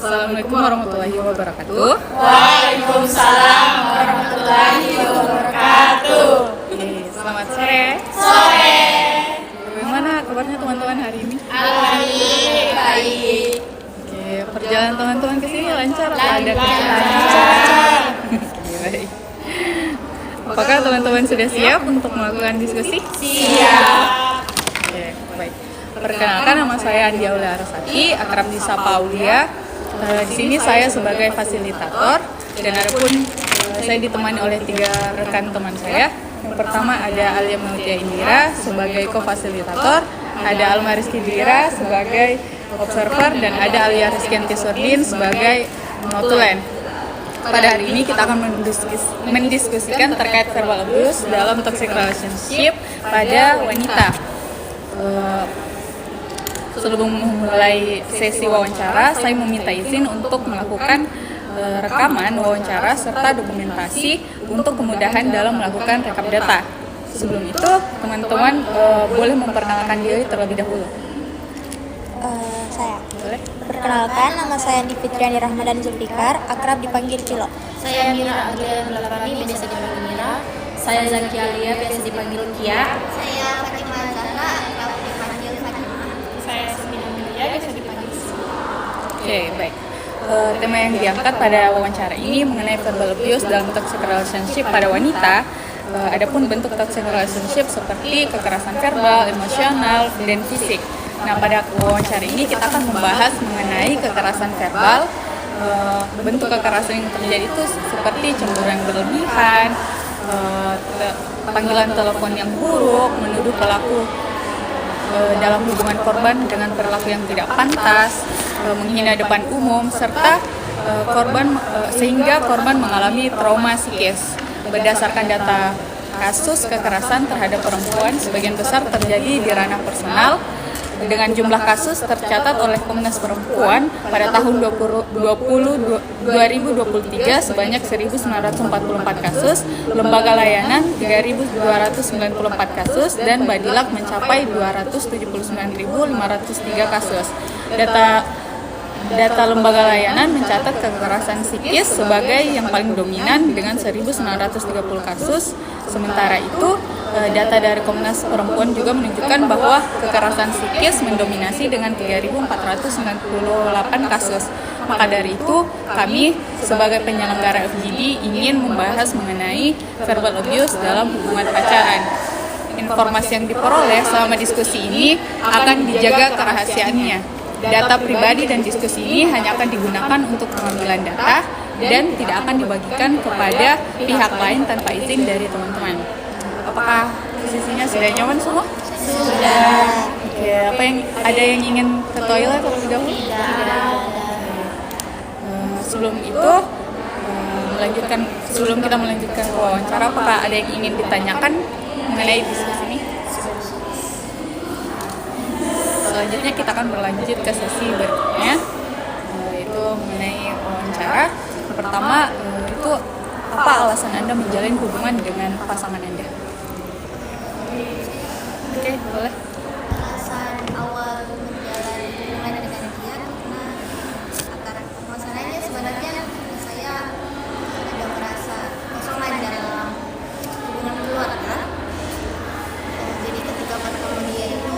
Assalamualaikum warahmatullahi wabarakatuh. Waalaikumsalam warahmatullahi wabarakatuh. Selamat sore. Sore. Bagaimana kabarnya teman-teman hari ini? Alhamdulillah baik. Perjalanan teman-teman ke sini lancar apa ada kendala? Baik. Apakah teman-teman sudah siap untuk melakukan diskusi? Siap. Baik. Perkenalkan, nama saya Andi Aulia Arasati, akrab disapa Aulia. Di sini saya sebagai fasilitator dan adapun saya ditemani oleh 3 rekan teman saya. Yang pertama ada Alia Meltia Indira sebagai co-fasilitator, ada Alma Rizky Dira sebagai observer, dan ada Alia Rizkyanti Surdin sebagai notulen. Pada hari ini kita akan mendiskusikan terkait verbal abuse dalam toxic relationship pada wanita. Sebelum memulai sesi wawancara, saya meminta izin untuk melakukan rekaman wawancara serta dokumentasi untuk kemudahan dalam melakukan rekap data. Sebelum itu, teman-teman boleh memperkenalkan diri terlebih dahulu. Saya. Boleh? Perkenalkan, nama saya Andi Fitriani Rahmadan Zulfikar, akrab dipanggil Cilo. Saya Mira Alia Belapani, biasa dipanggil Mira. Saya Zaki Alia, biasa dipanggil Kia. Saya Fatimah Zahra, akrab dipanggil Fatimah. Saya Semina Melia, biasa dipanggil Sina. Oke, baik. Tema yang diangkat pada wawancara ini mengenai verbal abuse dalam toxic relationship pada wanita. Adapun bentuk toxic relationship seperti kekerasan verbal, emosional, dan fisik. Nah, pada wawancara ini kita akan membahas mengenai kekerasan verbal. Bentuk kekerasan yang terjadi itu seperti cemburu yang berlebihan, panggilan telepon yang buruk, menuduh pelaku dalam hubungan korban dengan perilaku yang tidak pantas, menghina depan umum, serta sehingga korban mengalami trauma psikis. Berdasarkan data kasus kekerasan terhadap perempuan, sebagian besar terjadi di ranah personal, dengan jumlah kasus tercatat oleh Komnas Perempuan pada tahun 2023 sebanyak 1.944 kasus, lembaga layanan 3.294 kasus, dan Badilak mencapai 279.503 kasus. Data lembaga layanan mencatat kekerasan psikis sebagai yang paling dominan dengan 1.930 kasus. Sementara itu, data dari Komnas Perempuan juga menunjukkan bahwa kekerasan psikis mendominasi dengan 3.498 kasus. Maka dari itu, kami sebagai penyelenggara FGD ingin membahas mengenai verbal abuse dalam hubungan pacaran. Informasi yang diperoleh selama diskusi ini akan dijaga kerahasiaannya. Data pribadi dan diskusi ini hanya akan digunakan untuk pengambilan data dan tidak akan dibagikan kepada pihak lain tanpa izin dari teman-teman. Apakah posisinya sudah nyaman semua? Sudah. Oke, ada yang ingin ke toilet terlebih dahulu? Sebelum kita melanjutkan ke wawancara, apakah ada yang ingin ditanyakan mengenai diskusi ini? Selanjutnya kita akan berlanjut ke sesi berikutnya, yaitu mengenai wawancara. Pertama, itu apa alasan Anda menjalin hubungan dengan pasangan Anda? Oke, boleh. Alasan awal menjalin hubungan dengan dia karena masalahnya sebenarnya saya ada merasa kosongan dalam hubungan keluarga. Jadi ketika bertemu dia itu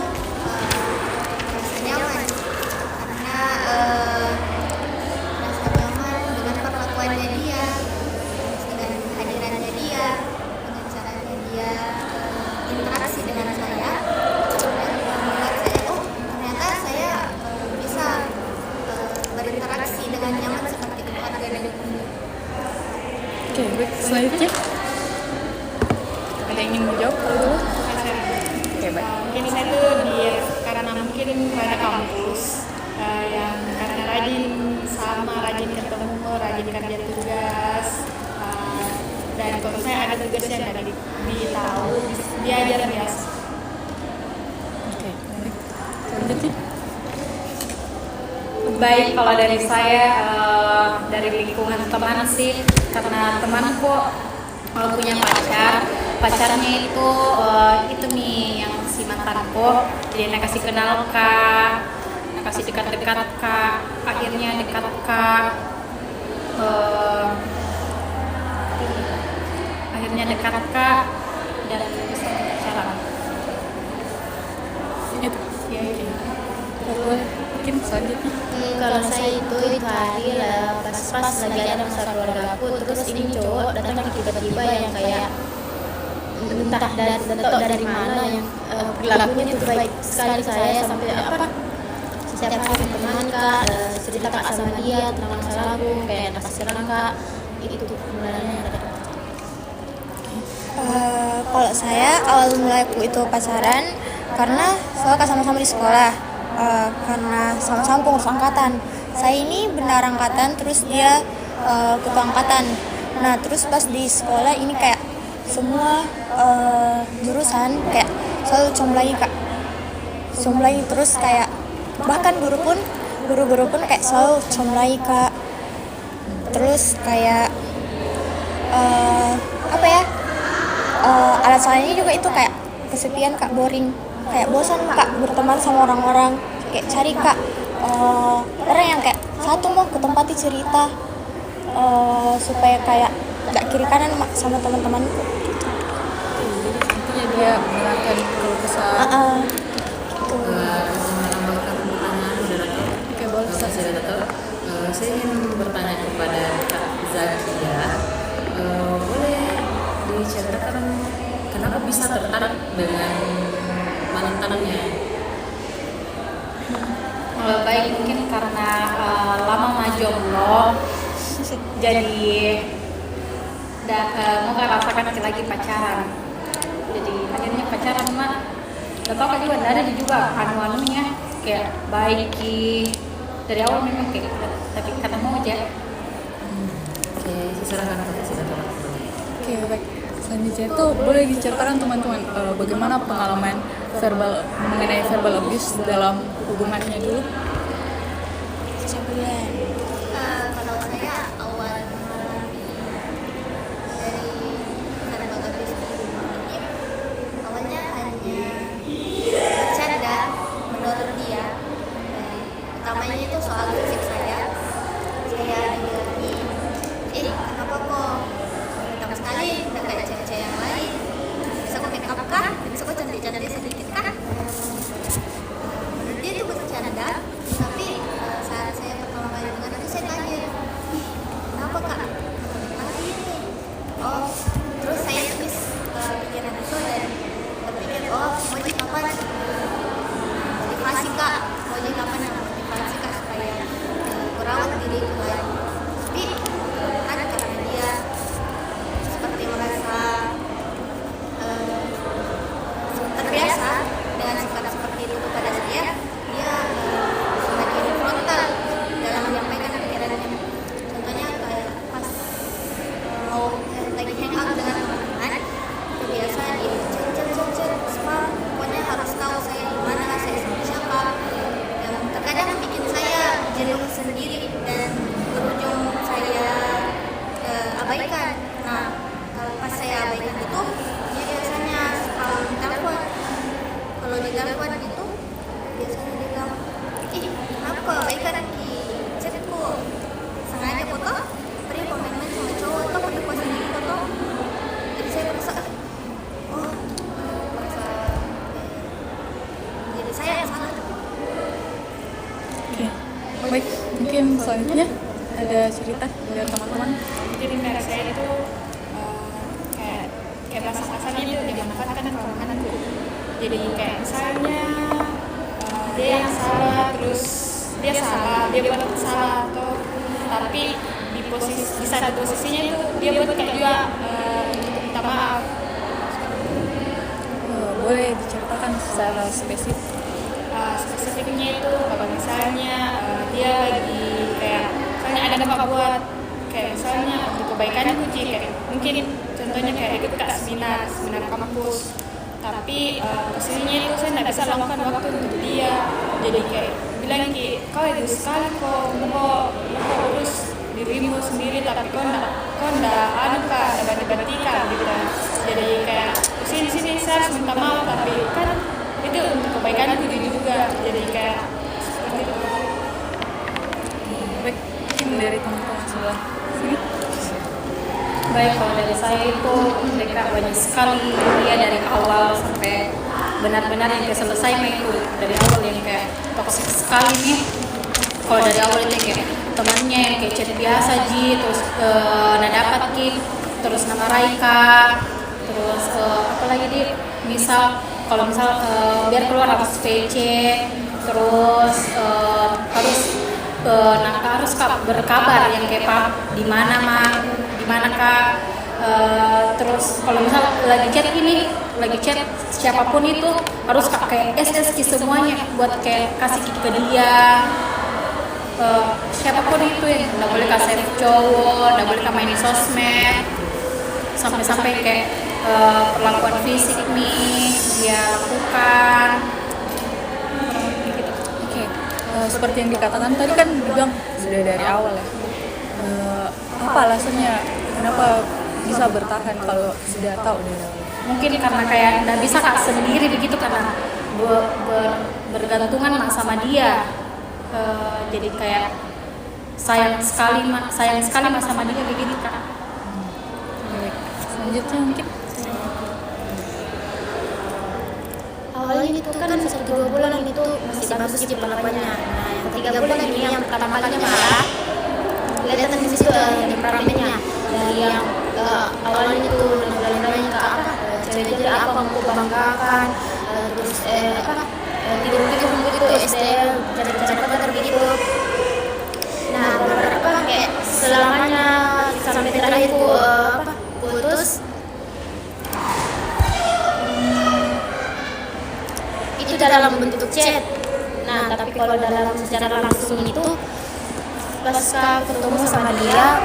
merasa nyaman karena merasa nyaman dengan perlakuannya dia, dengan kehadirannya dia, dengan caranya dia interaksi dengan saya, dan membuat saya ternyata saya bisa berinteraksi dengan nyaman seperti keluarga dan Oke, baik. Selanjutnya, ada yang ingin menjawab dulu? Oke, baik. Mungkin saya tuh karena mungkin pada kampus yang karena rajin ketemu, rajin kerja tugas, dan kalau saya ada tugas yang dari ditahu, diajar biasa. Oke, baik. Selanjutnya, Baik, kalau dari saya dari lingkungan teman sih, karena temanku kalau punya pacarnya itu nih yang si mantanku, jadi kasih kenal kak, kasih dekat-dekat kak, akhirnya dekat kak, eh, akhirnya dekat kak dan bisa pacaran. Itu Ya, itu. boleh mungkin selanjutnya. Kalau saya itu hari lah pas lagi ada masalah keluarga aku, terus ini cowok datang tiba-tiba yang kayak entah dari mana yang perilakunya itu baik sekali saya sampai apa setiap hari teman kak cerita kak sama dia tentang masalahku kayak pacaran kak itu mulanya. Kalau saya awal mulai aku itu pacaran karena soalnya sama-sama di sekolah, karena sama-sama pengurus angkatan. Saya ini benar angkatan, terus dia ketua angkatan. Nah terus pas di sekolah ini kayak semua jurusan kayak selalu comblai kak, comblai terus kayak bahkan guru-guru pun kayak selalu comblai kak. Terus kayak apa ya? Alasannya juga itu kayak kesepian kak, boring, kayak bosan kak berteman sama orang-orang, kayak cari kak orang yang kayak satu mau ke tempat cerita supaya kayak gak kiri kanan sama teman-temanku. Intinya dia mendengarkan keluh kesah. Gitu. Menambahkan pertanyaan moderator. Oke, boleh. Moderator, saya ingin bertanya kepada Kak Zakia. Boleh diceritakan kenapa bisa tertarik dengan mantannya? Kalau baik mungkin karena lama jomblo, jadi mau merasakan lagi pacaran. Jadi akhirnya pacaran mah, gak tau juga ada juga anu-anunya kayak baik dari awal memang kayak gitu, tapi ketemu aja. Oke, silakan Kak Zakia. Oke, baik. Selanjutnya itu boleh diceritakan teman-teman bagaimana pengalaman mengenai verbal abuse dalam hubungannya dulu. Kalau saya awal dari verbal abuse ini awalnya hanya bercanda menurut dia. Utamanya itu soal fisik saya dibilangin, kenapa kok hitam sekali udah kayak cewek-cewek yang lain, bisa kok make up kah, bisa kok cantik-cantik sedikit kah. Menurut dia itu bercanda, tapi saat saya pertama kali dengar itu saya tanya, kenapa kak? Kenapa ini? Oh, terus saya tulis pikiran itu dan berpikir, oh mau jadi kapan? Motivasi kak, mau jadi kapan yang motivasi kak supaya merawat diri itu lagi. Tapi kan karena dia seperti merasa terbiasa dengan sikap seperti itu kepada saya, dia semakin frontal dalam menyampaikan pikirannya. Contohnya kayak pas mau lagi hang out dengan teman-teman, itu biasa dia chat spam, pokoknya harus tahu saya di mana, saya sama siapa, yang terkadang bikin saya jenuh sendiri dan berujung saya abaikan. Nah, kalau pas saya abaikan itu, dia biasanya telepon. Kalau di telepon itu, biasanya dia bilang, kenapa abaikan di chatku? Sengaja foto, pergi komen sama cowok, atau pergi posting di foto. Jadi saya merasa, jadi saya yang salah. Oke, baik. Mungkin selanjutnya ada cerita dari teman-teman. Jadi kayak saya itu kayak bahasa kasarnya itu dimanfaatkan kelemahanku. Jadi kayak misalnya dia yang salah, terus dia buat salah, atau tapi di satu posisinya itu dia buat kayak juga minta maaf. Boleh diceritakan secara spesifik. Spesifiknya itu kalau misalnya dia lagi kayak misalnya ada bapak buat kayak misalnya untuk kebaikan aku kayak mungkin contohnya kayak ikut kak seminar kampus, tapi posisinya itu saya tidak bisa lakukan waktu untuk dia. Jadi kayak bilang kau egois sekali kok mau urus dirimu sendiri, tapi kau ndak anu kak, ndak bertikan gitu. Jadi kayak sini saya harus minta maaf, tapi kan itu untuk kebaikan aku juga. Jadi kayak seperti itu. dari teman-teman sebelah sini. Baik, kalau dari saya itu mereka banyak sekali dia dari awal sampai benar-benar yang kayak selesai itu dari awal yang kayak toksik sekali nih. Kalau dari awal itu kayak temannya yang kayak chat biasa terus dapat terus nama Raika, terus apa lagi kalau misal biar keluar harus VC, terus harus berkabar yang kayak Pak di mana Kak, terus kalau misal lagi chat siapapun itu harus kayak SS semuanya buat kayak kasih ke dia. Siapapun itu yang nggak boleh kasih cowok, nggak boleh main di sosmed, sampai kayak perlakuan fisik nih dia lakukan. Oke, seperti yang dikatakan tadi kan bilang sudah dari awal ya. Apa alasannya kenapa bisa bertahan kalau sudah tahu dari awal? Mungkin karena kayak nggak bisa Kak sendiri begitu karena bergantungan sama dia. Jadi kayak sayang sekali sama dia begitu Kak. Baik, selanjutnya mungkin Awalnya itu kan 1-2 bulan itu masih bagus di perlakuannya. Nah, yang 3 bulan ini yang pertama kalinya marah. Kelihatan di situ temperamennya. Dari yang awalnya itu nilai-nilainya ke apa? Cewek jadi apa mau banggakan, terus tidur-tidur begitu SDL bercanda-bercanda begitu. Nah, beberapa kayak selamanya sampai terakhir itu putus. Itu dalam bentuk chat. Nah, tapi kalau dalam secara langsung itu pas ketemu sama dia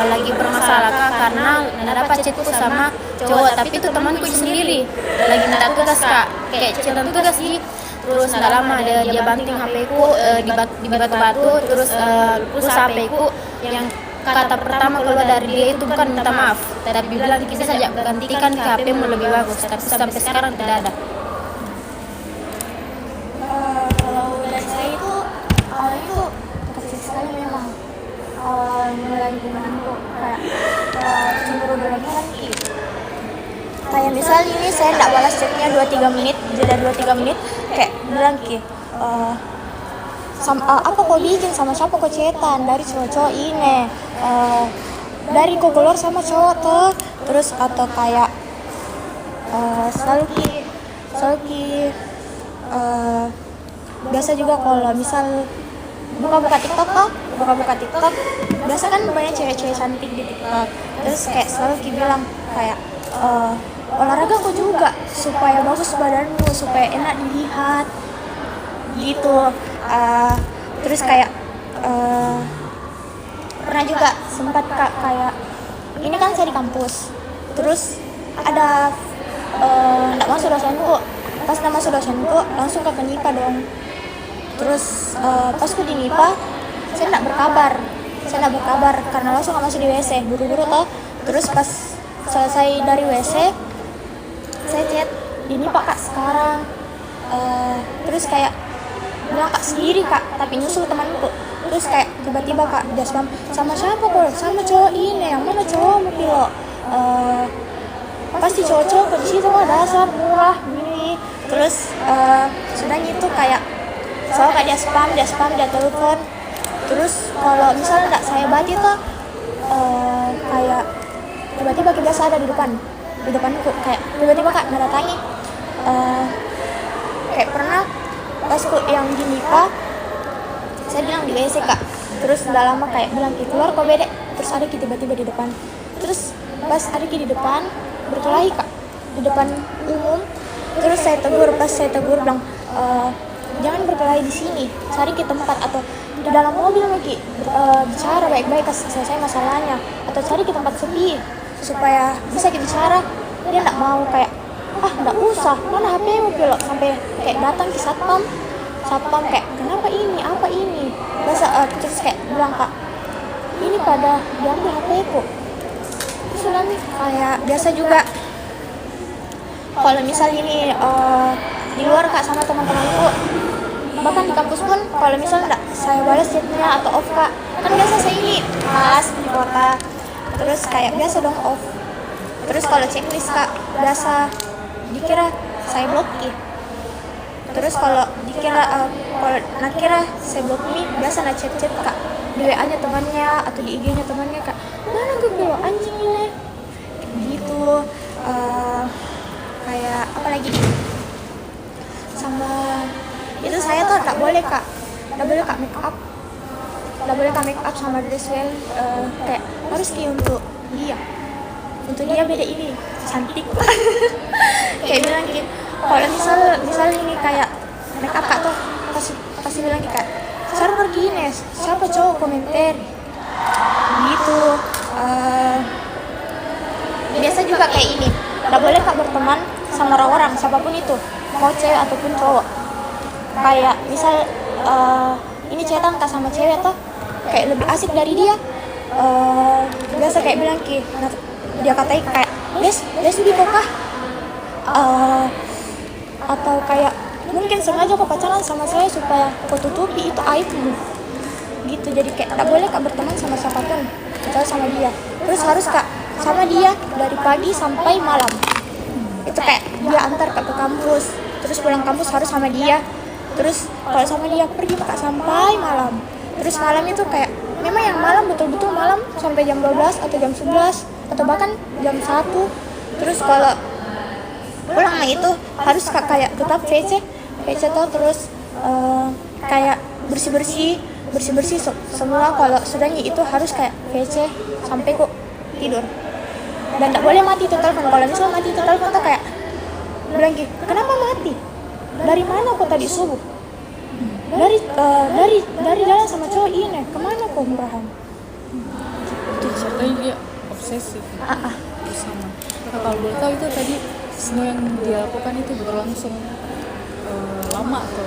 lagi bermasalah karena dapat chatku sama cowok, tapi itu temanku sendiri lagi minta tugas Kak, kayak chatan tugas sih. Terus nggak lama dia banting HP-ku di batu-batu, terus rusak HP-ku. Yang kata pertama keluar dari dia itu bukan minta maaf, tapi bilang kita saja gantikan ke HP-mu lebih bagus, tapi sampai sekarang tidak ada. Kalau dari saya itu awalnya itu toksik sekali memang. Mulai hubungan itu kayak cemburu berlebihan gitu. Kayak misal ini saya tidak balas chatnya 2-3 menit, jeda 2-3 menit, kayak bilang apa kau bikin sama siapa kau chatan dari cowok-cowok ini, dari kau keluar sama cowok tuh, terus atau kayak selalu biasa juga kalau misal buka-buka TikTok biasa kan banyak cewek-cewek cantik di TikTok, terus kayak selalu bilang kayak olahraga kok juga supaya bagus badanmu, supaya enak dilihat gitu. Terus kayak pernah juga sempat kayak ini kan saya di kampus, terus ada nggak masuk dosenku, pas nama masuk dosenku langsung ke NIPA dong. Terus pas aku di NIPA saya nggak berkabar karena langsung nggak masuk di WC, buru-buru toh. Terus pas selesai dari WC saya chat di NIPA Kak sekarang, terus kayak bilang Kak sendiri Kak, tapi nyusul temanku. Terus kayak tiba-tiba Kak dia spam sama siapa kok, sama cowok ini, yang mana cowokmu Pilo, pasti cowok-cowok di situ mah dasar murah gini. Terus sudah gitu kayak soal kayak dia spam dia telepon. Terus kalau misalnya nggak saya baca tuh kayak tiba-tiba kita ada di depanku, kayak tiba-tiba Kak nadatangi, kayak pernah pas yang di NIPA saya bilang di WC Kak, terus udah lama kayak bilang keluar kok bede, terus ada tiba-tiba di depan. Terus pas ada di depan berkelahi Kak di depan umum. Terus saya tegur bilang jangan berkelahi di sini, cari ke tempat atau di dalam mobil lagi, bicara baik-baik selesai masalahnya, atau cari ke tempat sepi supaya bisa kita bicara. Dia nggak mau, kayak nggak usah, mana HP-mu Pilo, sampai kayak datang ke satpam kayak kenapa ini, apa ini, terus kayak bilang Kak ini pada diambil HP-ku. Terus nanti kayak biasa juga kalau misal ini di luar Kak sama teman-temanku bahkan di kampus pun kalau misalnya nggak saya balas chatnya atau off kak, kan biasa saya ini malas di kota, terus kayak biasa dong off. Terus kalau checklist kak biasa dikira saya blokir. Terus kalau dikira kalau nakira saya blokir biasa na chat kak di WA-nya temannya atau di IG-nya temannya kak, mana gue bawa anjing ini gitu. Kayak apa lagi sama itu saya tuh nggak boleh kak make up sama dress well, kayak harus untuk dia beda ini cantik kayak bilang gitu. Kalau misal ini kayak make up kak tuh pasti bilang kayak Sarah pergi Ines, siapa cowok komentar gitu. Biasa juga kayak ini, nggak boleh kak berteman sama orang siapapun itu, mau cewek ataupun cowok. Kayak misal ini cetan kak sama cewek tuh kayak lebih asik dari dia, biasa kayak bilang dia katain kayak les di kah, atau kayak mungkin sengaja kok pacaran sama saya supaya kau tutupi itu aibmu gitu. Jadi kayak tak boleh kak berteman sama siapapun kecuali sama dia. Terus harus kak sama dia dari pagi sampai malam. Itu kayak dia antar kak ke kampus, terus pulang kampus harus sama dia. Terus kalau sama dia pergi kak sampai malam. Terus malam itu kayak memang yang malam betul-betul malam sampai jam 12 atau jam 11 atau bahkan jam 1. Terus kalau pulang itu harus kak kayak tetap VC tuh, terus kayak bersih semua. Kalau sudahnya itu harus kayak VC sampai kok tidur. Dan tak boleh mati tuh telepon. Kalau misalnya mati tuh telepon tuh kayak bilang gitu, kenapa mati? Dari mana kok tadi subuh? Dari jalan sama cowok ini. Kemana kok murahan? Itu ceritanya dia obsesif bersama. Nah, kalau boleh tahu itu tadi semua yang dia lakukan itu berlangsung lama atau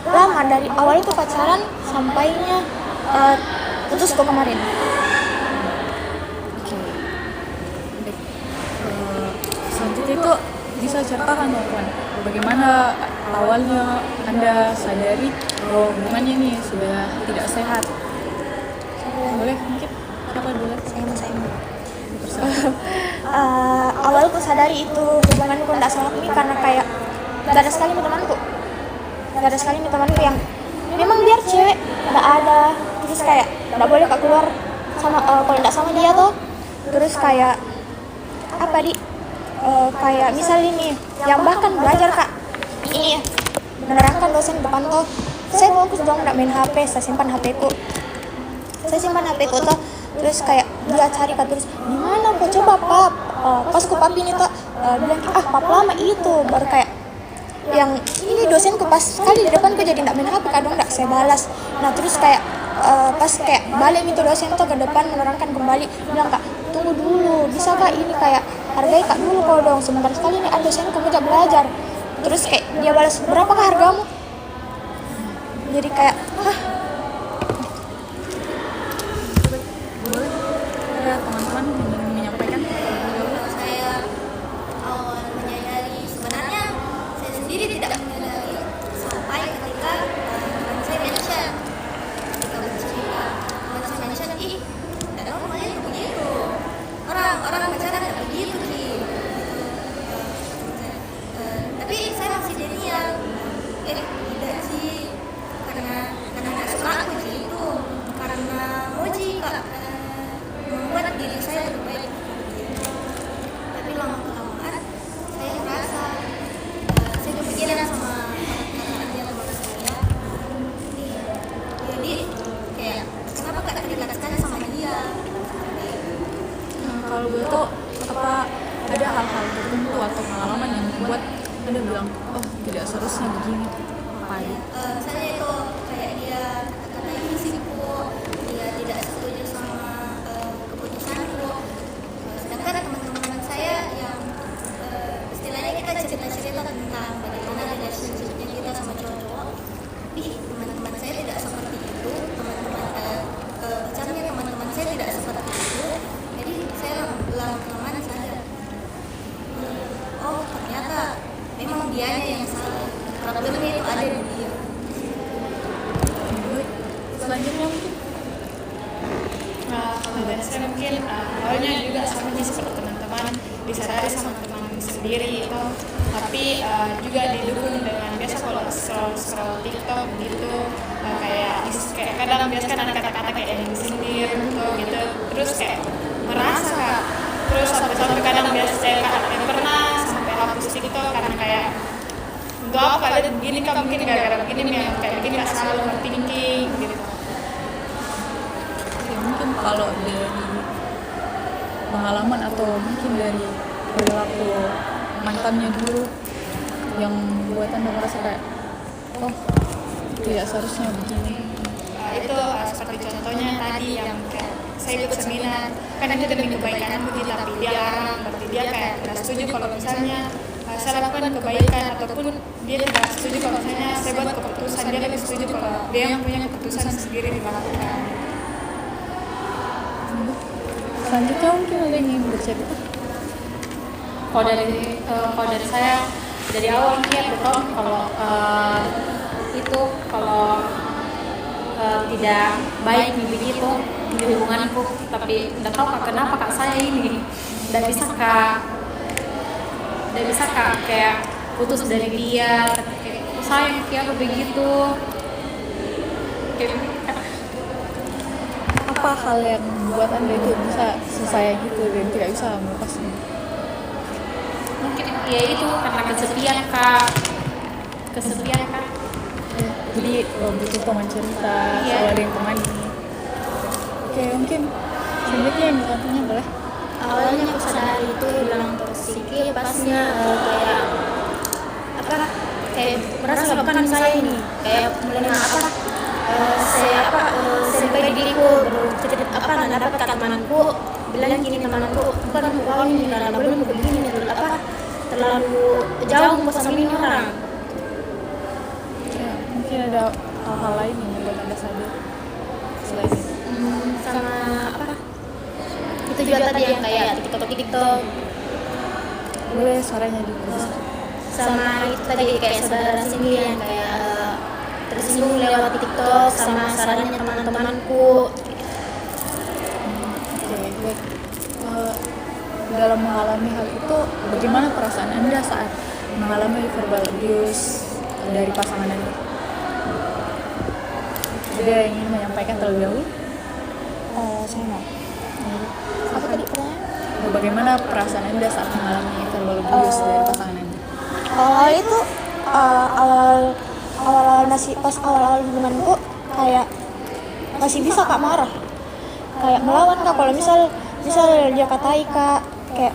Lama, dari awal itu pacaran sampainya putus kok kemarin. Baik. Selanjutnya itu bisa ceritakan Novan, bagaimana awalnya Anda sadari bahwa hubungannya ini sudah tidak sehat. Boleh mungkin siapa dulu? Awalku sadari itu hubunganku tidak sehat ini karena kayak gak ada sekali temanku yang memang biar cewek gak ada. Terus kayak gak boleh kak keluar sama kalau gak sama dia tuh. Terus kayak apa kayak misal ini yang bahkan belajar kak ini menerangkan dosen depan tuh, saya fokus dong gak main HP, saya simpan HP ku tuh. Terus kayak dia cari kak, terus di mana kok coba pap, pas ku papi ini tuh bilang pap lama itu baru kayak yang ini dosenku pas sekali di depanku jadi nggak main HP kadang nggak saya balas. Nah terus kayak pas kayak balik itu dosen tuh ke depan menerangkan kembali, bilang kak tunggu dulu bisa kak ini kayak hargai kak dulu kok dong, sebentar sekali nih ada dosen kamu tidak belajar. Terus kayak dia balas berapakah hargamu, jadi kayak Ya, teman-teman ingin menyampaikan. Saya awal menyadari, sebenarnya saya sendiri tidak menyadari sampai ketika teman saya mention, tidak tahu namanya begitu, orang pacaran tidak begitu Ki. Tapi saya masih jadian, tidak sih, karena nggak suka aku gitu, karena Moji kak membuat diri saya lebih baik. Tapi lama-kelamaan saya merasa saya kepikiran sama kata-kata dia sama saya. Jadi kayak kenapa gak terdekatkan sama dia? Kalau begitu apa ada hal-hal tertentu atau pengalaman yang membuat Anda bilang oh tidak seharusnya begini, apa ya? Saya itu kayak dia kata-kata ini sibuk, dia tidak setuju sama keputusanku. Sedangkan teman-teman saya yang istilahnya kita cerita-cerita tentang bagaimana relationship-nya kita sama cowok, teman-teman saya tidak seperti itu, pacarnya teman-teman saya tidak seperti itu. Jadi saya lama-kelamaan sadar, oh ternyata memang dianya yang salah, problemnya itu ada di dia. contohnya mungkin? Kalau dari saya mungkin awalnya juga sama seperti teman-teman, disadari sama teman sendiri itu, tapi juga didukung dengan biasa kalau scroll TikTok gitu, kayak kadang biasa kan ada kata-kata kayak yang disindir gitu, terus kayak merasa, terus sampai kadang biasa saya pernah sampai hapus TikTok karena kayak untuk apa kalian begini kan, mungkin gara-gara begini yang kayak begini nggak selalu overthinking gitu. Ya, mungkin kalau dari pengalaman atau mungkin dari perilaku mantannya dulu yang buat Anda merasa kayak oh tidak seharusnya begini. Itu seperti contohnya tadi yang kayak saya ikut seminar, kan itu demi kebaikan aku, tapi dia larang, berarti dia kayak tidak setuju kalau misalnya saya lakukan kebaikan, ataupun dia tidak setuju kalau misalnya saya buat keputusan, dia lebih setuju kalau dia yang punya keputusan sendiri dilakukan. Selanjutnya mungkin ada yang ingin bercerita? Kalau dari saya dari awal niat betul kalau itu kalau tidak baik nih begitu di hubunganku, tapi tidak tahu kenapa kak saya ini tidak bisa kayak putus dari dia, tapi kayak sayang kayak begitu. Apa hal yang membuat Anda itu bisa selesai gitu dan tidak bisa melepasnya? Mungkin ya itu karena kesepian kak. Jadi butuh teman cerita, Iya. selalu ada yang temani. Oke, mungkin selanjutnya yang contohnya boleh? Awalnya aku sadari itu bilang toksik, pasnya kayak merasa bukan saya ini, kayak mulai saya sampai diriku cerita nggak dapat kata temanku bilang gini, temanku bukan kau ini nggak boleh begini, terlalu jauh sama ini orang. Ya, mungkin ada hal-hal lain yang membuat Anda sadar selain itu. Sama itu juga tadi yang kayak TikTok Boleh suaranya dibesar. sama itu tadi kayak saudara sini yang kayak tersinggung lewat TikTok sama sarannya teman-temanku. Oke, baik. Dalam mengalami hal itu, bagaimana perasaan Anda saat mengalami verbal abuse dari pasangan Anda? Ada yang ingin menyampaikan terlebih dahulu? Saya mau. Apa tadi pertanyaannya? Bagaimana perasaan Anda saat mengalami verbal abuse dari pasangan Anda? Awal itu awal masih pas awal hubunganku kayak masih bisa kak marah, kayak melawan kak kalau misal dia katai kak kayak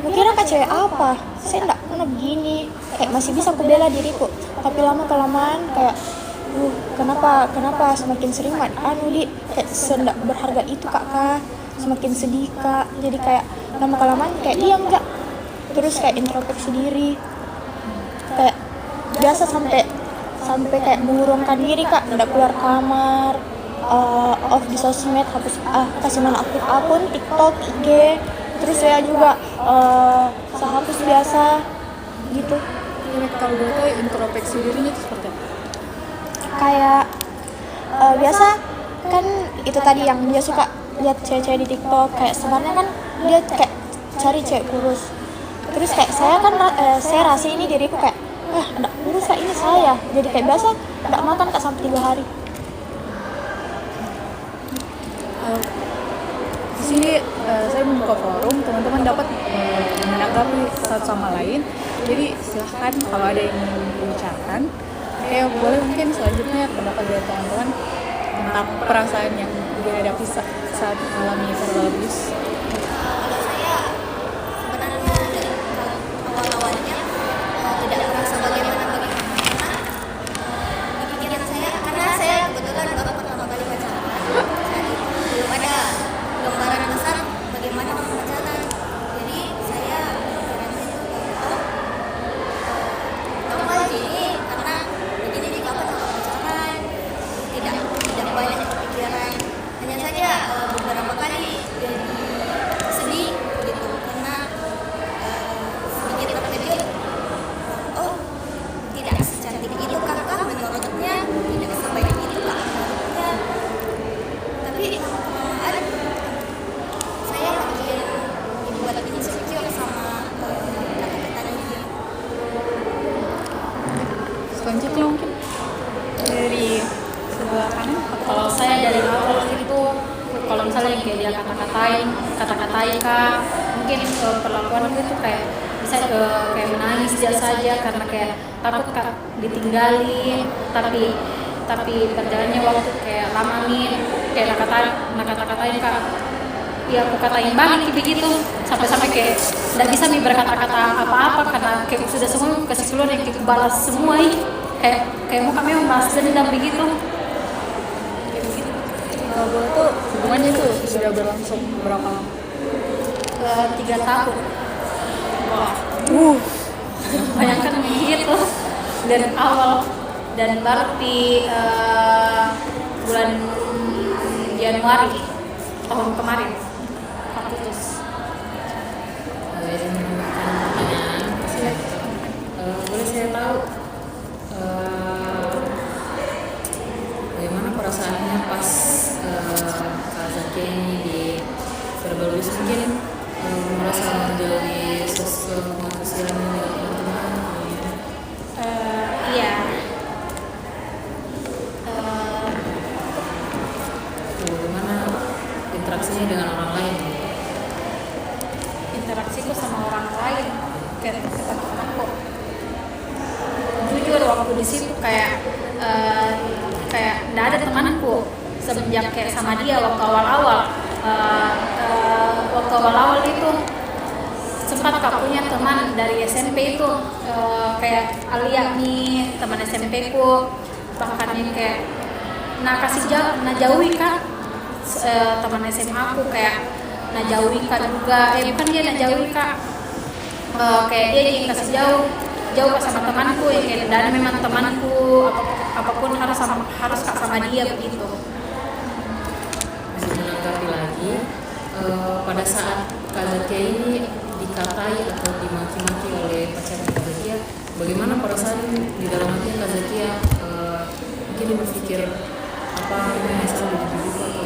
lu kira kak cewek apa, saya enggak pernah begini, kayak masih bisa aku bela diriku, tapi lama kelamaan kayak kenapa semakin sering kayak sendak berharga itu kak, semakin sedih kak, jadi kayak lama kelamaan kayak diam kak, terus kayak introspeksi diri, kayak biasa sampai kayak mengurungkan diri kak, tidak keluar kamar, off di sosmed, kasih nonaktif akun TikTok, IG, terus saya juga hapus biasa gitu. Kalau boleh tahu introspeksi dirinya itu seperti apa? Kayak biasa kan itu tadi yang dia suka lihat cewek-cewek di TikTok, kayak sebenarnya kan dia kayak cari cewek kurus, terus kayak saya kan saya rasa ini diriku kayak enggak kurus kak, ini saya, jadi kayak biasa enggak makan kak sampai 3 hari. Di sini saya membuka forum, teman-teman dapat menanggapi satu sama lain. Jadi silahkan kalau ada yang ingin dibicarakan, boleh mungkin selanjutnya pendapat dari teman-teman tentang perasaan yang dihadapi saat mengalami verbal abuse. Kalau saya sebenarnya dari awal-awalnya tidak merasa bagaimana karena di pikiran saya, karena saya kebetulan baru pertama kali pacaran, saat itu belum ada gambaran besar bagaimana pacaran, jadi saya pikiran itu kamu gini karena begini juga aku sama pacaran, tidak banyak kepikiran, hanya saja beberapa kali jadi Kalau saya dari awal itu, kalau misalnya kayak dia kata-katain kak, mungkin perlakuan itu kayak bisa kayak menangis dia saja karena kayak takut kak ditinggalin, tapi berjalannya waktu kayak lama nih kayak kata-katain kak, ya aku katain balik begitu sampai kayak nggak bisa nih berkata-kata apa-apa karena kayak sudah semua kasih keluar yang kayak balas semua kayak muka memang balas dendam begitu. Kalau tuh hubungannya tuh sudah berlangsung berapa lama? 3 tahun. Wah. Bayangkan begitu dari awal dan baru di bulan Januari tahun kemarin aku putus. Izin menambahkan pertanyaan. Boleh saya tahu bagaimana perasaannya pas Kak Zakia ini di verbal abuse, mungkin merasa menjadi sesuatu kesialan dengan teman-teman? Iya. Bagaimana interaksinya dengan orang lain? Interaksiku sama orang lain kayak teman-teman aku. Jujur waktu di situ kayak nggak ada temanku semenjak kayak sama dia waktu awal-awal. Waktu awal-awal itu sempat kak punya teman dari SMP itu kayak Alia nih teman SMP ku, bahkan ini kayak jauhi kak teman SMA aku kayak jauhi kak juga, bukan dia jauhi kak, kayak dia ingin kasih jauh sama temanku ya, kayak dan memang temanku apapun harus kak sama dia begitu. Bisa menanggapi lagi, pada saat Kak Zakia ini dikatai atau dimaki-maki oleh pacarnya Kak Zakia, bagaimana perasaan di dalam hati Kak Zakia? Mungkin dia berpikir apa yang salah di diriku atau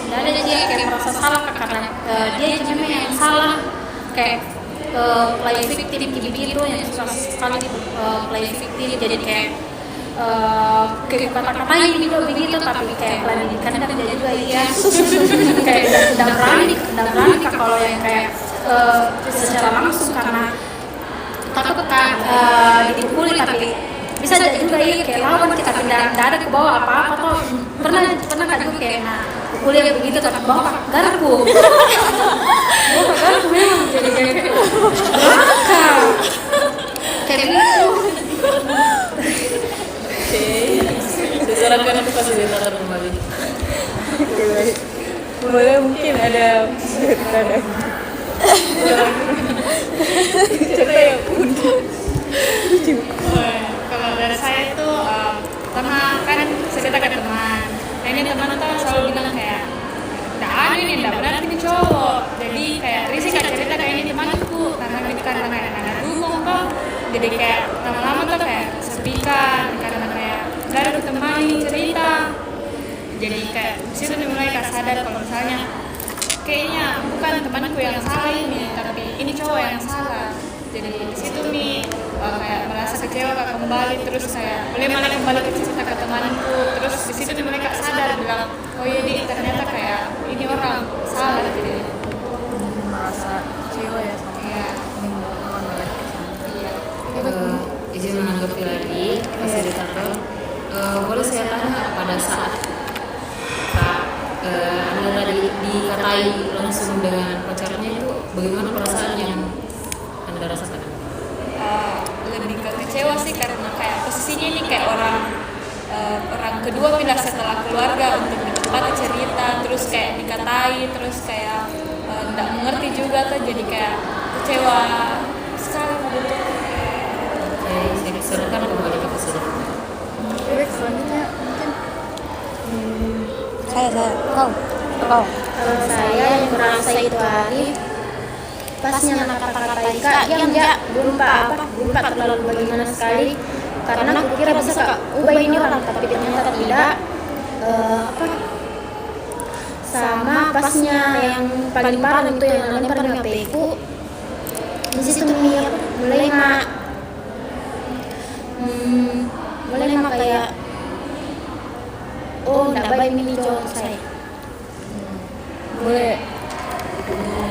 Tidak ada dia kayak merasa salah kak, karena dia cuma yang salah kayak play victim gitu yang susah sekali play victim, jadi kayak kayak kata-katain juga begitu, tapi kayak peladikan dan dia juga iya kayak tidak berani kak kalau yang kayak secara langsung karena takut kak dipukuli, tapi bisa juga iya kayak lawan kita tidak ada ke bawah apa-apa tuh pernah kak juga kayak kuliah begitu tapi bawa garpu memang jadi kayak gitu. saya sarankan itu fasilitator kembali. Boleh mungkin ada cerita yang unik. Kalau dari saya itu karena kan cerita ke teman, nah ini teman tuh selalu bilang kayak nggak ada nih, nggak berarti ini cowok, jadi kayak risih kak cerita kayak ini temanku karena kayak ada dukung kok, jadi kayak lama-lama tuh kayak sepi kan karena kayak nggak ada teman cerita, jadi kayak situ mulai kak sadar kalau misalnya kayaknya bukan temanku yang salah ini, tapi ini cowok yang salah. Jadi di situ nih kayak merasa kecewa kak kembali, terus saya mulai kembali ke cerita ke temanku, terus di situ nih mereka sadar bilang oh iya nih ternyata kayak ini orang salah, jadi merasa kecewa ya sama iya. Izin menanggapi lagi fasilitator, boleh saya tanya pada saat Kak Anda tadi dikatai langsung dengan pacarnya itu bagaimana perasaan yang Anda rasakan? Lebih ke kecewa sih karena kayak posisinya ini kayak orang kedua pindah setelah keluarga untuk di tempat cerita, terus kayak dikatai, terus kayak nggak mengerti juga tuh, jadi kayak kecewa sekali begitu. Oke, saya serahkan kembali ke fasilitator. Baik, selanjutnya mungkin Saya kau. Kalau saya yang merasa itu hari pasnya kata-katain kak, diam ya, belum terlalu bagaimana sekali, karena aku kira bisa kak ubah ini orang, tapi ternyata tidak. Sama pasnya yang paling parah itu yang lempar HP-ku, di situ mulai kayak bye-bye mini cowok saya. Boleh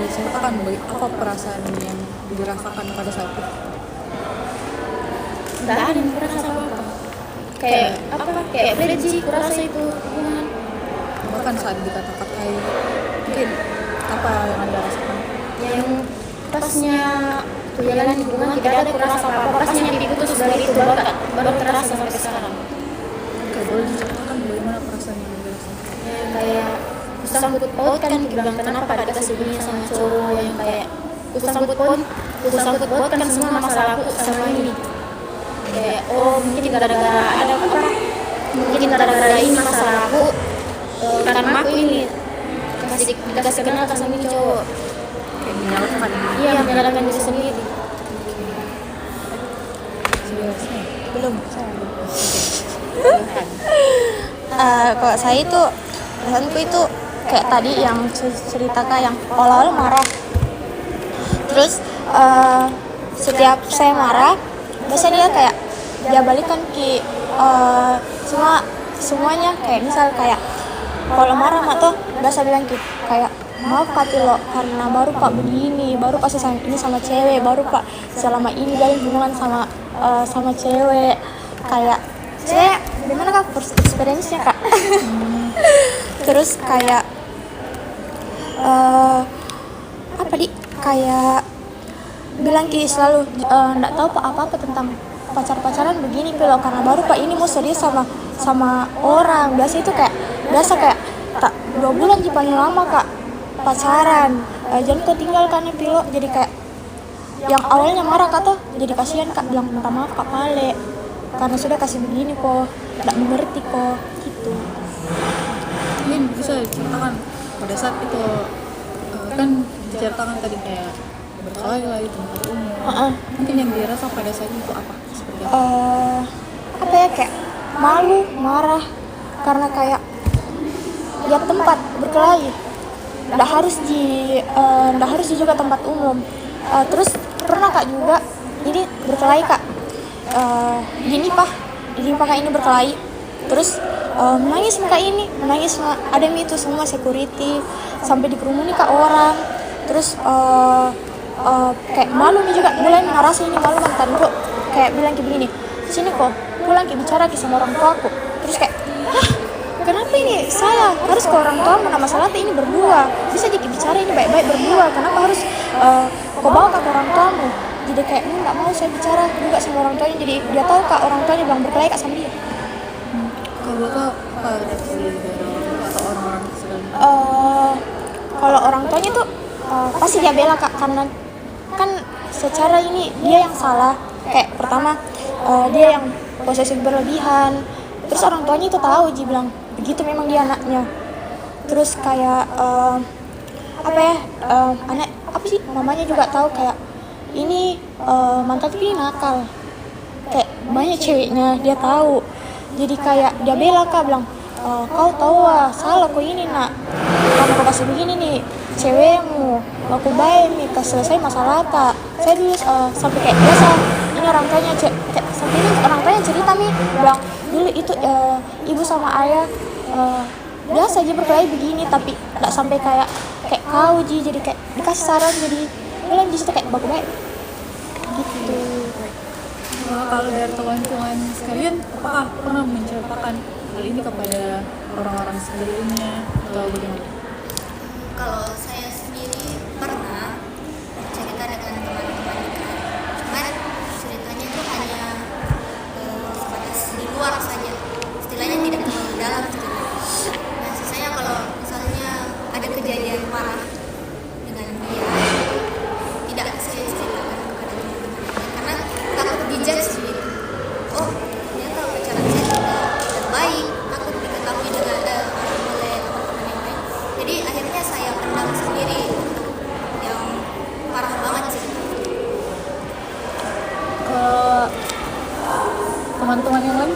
diceritakan apa perasaan yang dirasakan pada saat itu? Nggak ada yang kurasa apa-apa. Kayak flat sih kurasa itu hubungan. Bahkan saat dikata-katai, mungkin apa yang anda rasakan? Yang pasnya jalan hubungan tidak ada kurasa apa-apa. Pasnya diputus dari itu baru terasa sampai sekarang. Oke, boleh diceritakan bagaimana perasaan yang anda rasakan? Ya, kayak kusangkut paut kan bilang kenapa dikasih begini sama cowok yang kayak kusangkut paut kan semua masalah aku sama ini. Kayak mungkin gara-gara ada apa? Mungkin gara-gara ini masalah aku karena aku ini dikasih kenal sama ini cowok. Kayak menyalahkan. Iya, menyalahkan diri sendiri. Belum. Kalau saya itu perasaanku itu kayak tadi yang ceritakan yang awal-awal marah, terus setiap saya marah biasanya dia kayak dia balikan ke semuanya, kayak misal kayak kalau marah mak tuh biasa bilang gitu kayak maaf Kak Tilo karena baru Pak begini, baru pasti sayang ini sama cewek, baru Pak selama ini jalin hubungan sama cewek. Kayak saya gimana Kak experience-nya Kak? Terus kayak kayak bilang ki selalu nggak tahu apa-apa tentang pacaran begini Pilo, karena baru Pak ini mau serius sama orang. Biasa kayak tak 2 bulan sih paling lama Kak pacaran, jangan kau tinggalkan ya Pilo. Jadi kayak yang awalnya marah Kak tuh jadi kasihan Kak, bilang minta maaf Kak Pale karena sudah kasih begini kok, tidak mengerti kok gitu. Mungkin bisa diceritakan pada saat itu kan diceritakan tadi kayak berkelahi di tempat umum. Mungkin yang dirasa pada saat itu apa? Seperti apa? Kayak malu, marah karena kayak ya tempat berkelahi nggak harus di juga tempat umum. Terus pernah Kak juga ini berkelahi Kak, gini Pak ini berkelahi, terus menangis ada itu semua security sampai dikerumuni Kak orang. Terus kayak malu nih juga, mulai ngerasa ini malu mantan kok, kayak bilang kayak begini, sini kok pulang kayak bicara sama orang tua aku. Terus kayak kenapa ini saya harus ke orang tua, mana masalah ini berdua bisa jadi bicara ini baik-baik berdua, kenapa harus kau bawa ke orang tuamu? Jadi kayak nggak mau saya bicara juga sama orang tuanya, jadi dia tahu Kak orang tuanya bilang berkelahi Kak sama dia. Kalau Bapak apa reaksi dari orang tua atau orang-orang sedang? Kalau orang tuanya tuh pasti dia bela Kak, karena kan secara ini dia yang salah. Kayak pertama dia yang posesif berlebihan, terus orang tuanya itu tahu, dia bilang begitu memang dia anaknya. Terus kayak anak apa sih mamanya juga tahu kayak ini mantan ini nakal, kayak banyak ceweknya dia tahu. Jadi kayak dia bela Kak, bilang kau tahu salah kau ini nak, karena kau kasih begini nih cewekmu, aku baik nih kasih selesai masalah tak. Saya dulu sampai kayak biasa ini orang tuanya sampai ini orang tuanya cerita nih bilang dulu itu ibu sama ayah biasa aja berkelahi begini, tapi nggak sampai kayak kau jadi kayak dikasih saran, jadi bilang di situ kayak baik gitu. Kalau dari teman-teman sekalian, apakah pernah menceritakan hal ini kepada orang-orang sebelumnya atau bagaimana? Kalau saya sendiri pernah cerita dengan teman-teman dekat, cuman ceritanya itu hanya sebatas di luar saja, istilahnya tidak terlalu dalam gitu. Nah sisanya kalau misalnya ada kejadian parah dengan dia, tidak saya ceritakan kepada teman-teman karena takut dijudge sendiri. Oh ternyata pacaran saya tidak baik, takut diketahui dengan oleh teman-teman yang lain. Jadi akhirnya saya pendam sendiri, yang parah banget sih. Teman-teman yang lain?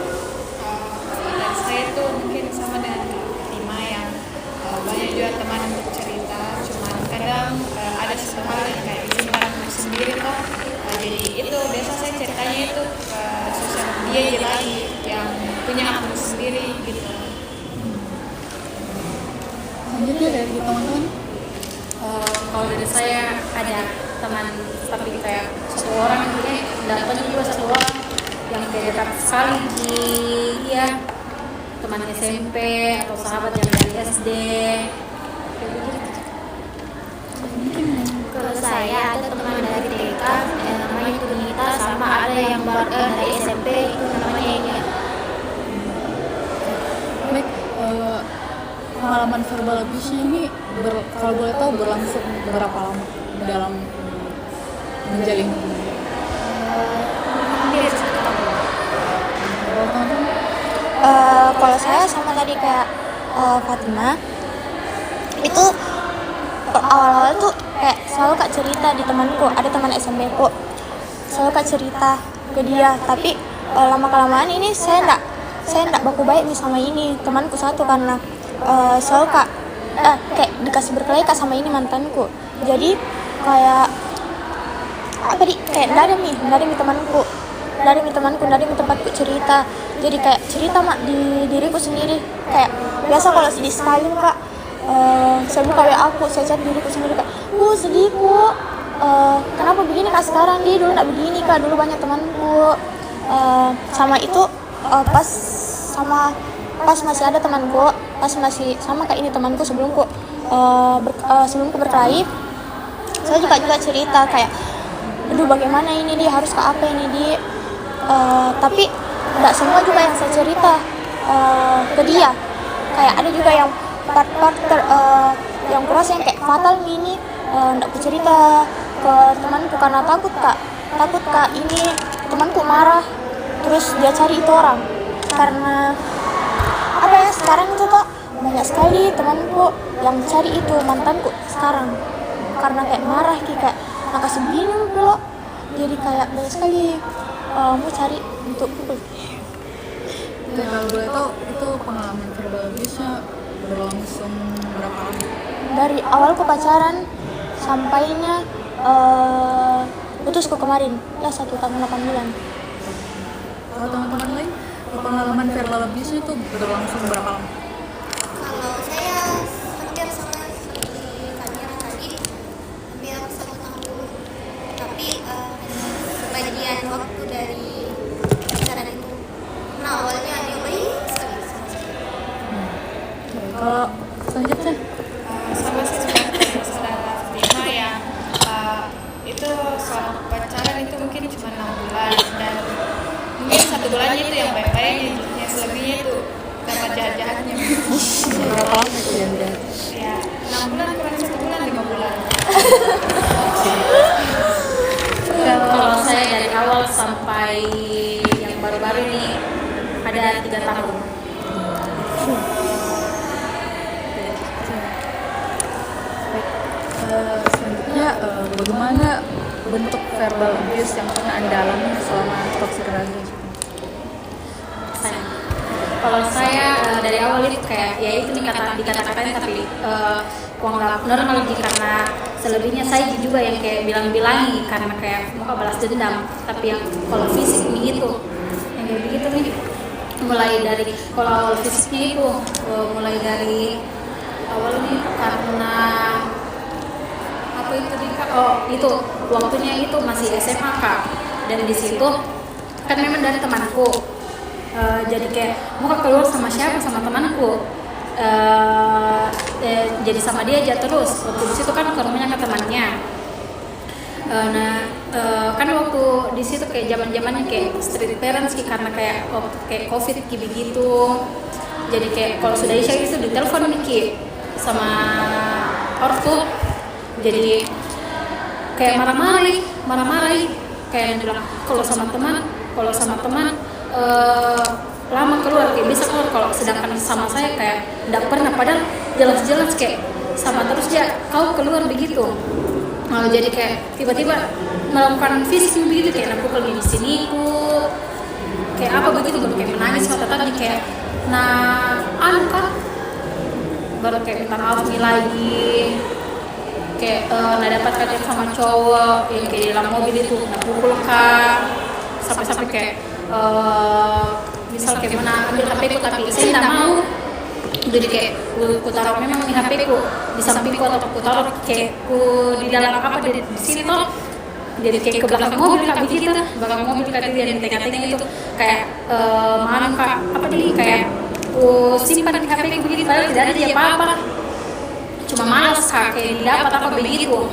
kalau dari saya ada teman tapi kayak satu orang datangnya juga satu orang yang kayak dekat sekali di dia teman SMP atau sahabat yang dari SD kayak begitu. Kalau saya ada teman dari TK namanya Tunita, sama ada yang dari SMP itu namanya ini. Baik, pengalaman verbal abuse ini kalau boleh tahu berlangsung berapa lama dalam menjalin hubungan? Hampir 1 tahun. Kalau teman-teman? Kalau saya sama tadi kayak Fatima itu awal-awal tuh kayak selalu Kak cerita di temanku, ada teman SMP ku selalu Kak cerita ke dia, tapi lama-kelamaan ini saya enggak baku baik nih sama ini temanku satu, karena selalu Kak kayak dikasih berkelahi Kak sama ini mantanku, jadi kayak apa kayak enggak ada nih temanku, dari tempatku cerita, jadi kayak cerita mak di diriku sendiri, kayak biasa kalau sedih sekali Kak, saya buka WA aku, saya chat diriku sendiri kayak sedih Bu, kenapa begini Kak sekarang, dia dulu enggak begini Kak, dulu banyak temanku, sama itu pas masih ada temanku, pas masih sama kayak ini temanku sebelumku berkelahi, saya juga cerita kayak aduh bagaimana ini dia, harus ke apa ini dia, tapi tidak semua juga yang saya cerita ke dia, kayak ada juga yang part-part yang kurasa yang kayak fatal ini, tidak aku cerita ke temanku karena takut kak ini temanku marah terus dia cari itu orang, karena apa ya, sekarang itu Kak banyak sekali temanku yang cari itu mantanku sekarang, karena kayak marah kayak nak kasih begini belok, jadi kayak banyak sekali mau cari untuk pukul. Dan kalau boleh tahu itu pengalaman verbal abuse-nya berlangsung berapa lama? Dari awalku pacaran sampainya putusku kemarin ya 1 tahun 8 bulan. Kalau teman-teman lain pengalaman verbal abuse itu berlangsung berapa lama? Kalau saya hampir sama seperti Kamira tadi, hampir 1 tahun, tapi sebagian waktu dari pacaran itu, nah awalnya dia baik sekali sama saya. Kalau selanjutnya Sama sih seperti saudara Fatima yang itu selama pacaran itu mungkin cuma 6 bulan, dan mungkin 1 bulannya itu yang baik-baik, yang selebihnya itu karena jahat-jahatnya. berapa lama itu yang dia? Ya 6 bulan kurang 1 bulan 5 bulan. Kalau saya dari awal sampai yang baru-baru ini ada 3 tahun. Selanjutnya bagaimana bentuk verbal abuse yang pernah Anda alami selama toxic relationship? Kalau saya dari awal itu kayak ya itu dikata-katain tapi kok nggak normal lagi, karena selebihnya saya juga yang kayak bilang-bilangi karena kayak mau balas dendam, tapi yang kalau fisik nih itu yang kayak begitu nih, mulai dari kalau awal fisiknya itu mulai dari awal nih karena apa itu nih Kak, itu waktunya itu masih SMA Kak, dan di situ kan memang dari temanku. Jadi kayak mau keluar sama siapa, sama temanku, jadi sama dia aja terus. Waktu di situ kan ke rumahnya ke temannya. Kan waktu di situ kayak zaman-zamannya kayak street parents karena kayak kayak covid begitu. Jadi kayak kalau sudah isya itu ditelepon nih sama ortu. Jadi kayak marah-marah kayak bilang kalau sama teman lama keluar, kayak bisa keluar, kalau sedangkan sama saya kayak tidak pernah, padahal jelas-jelas kayak sama terus dia kau keluar begitu. Jadi kayak tiba-tiba melakukan fisik begitu, kayak napukul di sini kayak apa begitu, baru kayak menangis mata tadi kayak kan baru kayak minta maaf lagi, kayak dapat kata sama cowok yang kayak di dalam mobil itu napukul sampai kayak misal kayak mana ambil HP ku tapi saya tidak mau Jadi kayak ku taruh memang di HP ku di sampingku atau ku taruh kayak ku di dalam apa di sini tuh. Jadi kayak ke belakang mobil kak begitu, belakang mobil kak itu yang di tengah-tengah itu kayak mana kak apa tadi kayak ku simpan di HP ku begitu, padahal tidak ada dia apa-apa, cuma malas kak kayak didapat apa begitu.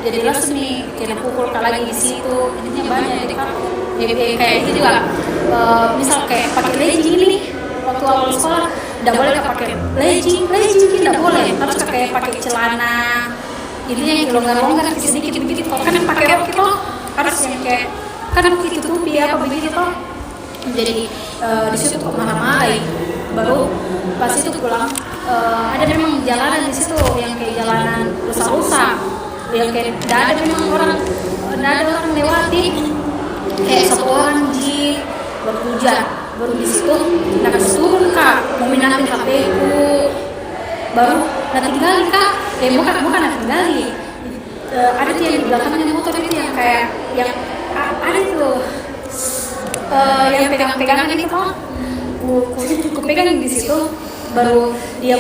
Jadi langsung nih kayak pukul kak lagi di situ, intinya banyak. Jadi kak kayak itu juga misal kayak pakai legging ini waktu awal sekolah tidak boleh kak pakai legging tidak boleh, harus kayak pakai celana intinya yang longgar-longgar sedikit kalau kan pakai rok itu harus yang kayak kan itu tutupi apa begitu toh. Jadi di situ kok marah-marah, baru pas itu pulang ada memang jalanan di situ yang kayak jalanan rusak-rusak yang kayak tidak ada memang orang lewati, kayak satu orang di berhujan baru di situ nak turun kak mau minatin HP ku baru nak tinggalin kak bukan nak tinggalin ada tuh yang di belakangnya motor itu yang kayak yang ada tuh yang pegangan ini kok ku pegang di situ baru dia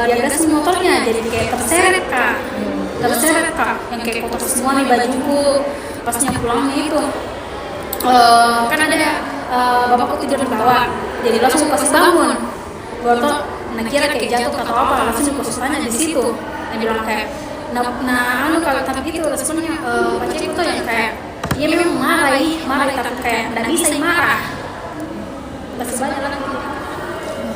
gas motornya jadi kayak terseret kak yang kayak kotor semua nih bajuku pasnya pulangnya itu kan ada bapakku tidur di bawah jadi langsung pas bangun baru tuh kira kayak jatuh atau apa langsung ku tanya di situ yang bilang kayak kalau tapi itu responnya pacarku tuh yang kayak dia memang marah tapi kayak nggak bisa marah masih banyak lagi.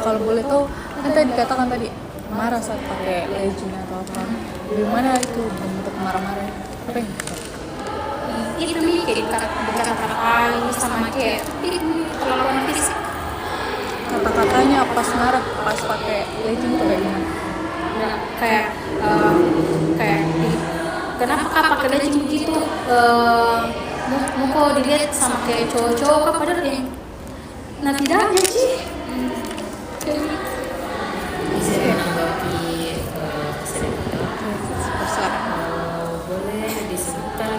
Kalau boleh tuh kan tadi dikatakan tadi marah saat pakai legging atau apa, gimana itu bentuk marah-marah apa yang itu nih kayak dikata-katain sama kayak perlakuan fisik. Kata-katanya pas marah pas pakai legging tuh kayak gimana? Nah, kayak kenapa kak pakai legging begitu? Mau kok dilihat sama kayak cowok-cowok kak padahal yang nah tidak ada sih. Bisa menanggapi boleh disebutkan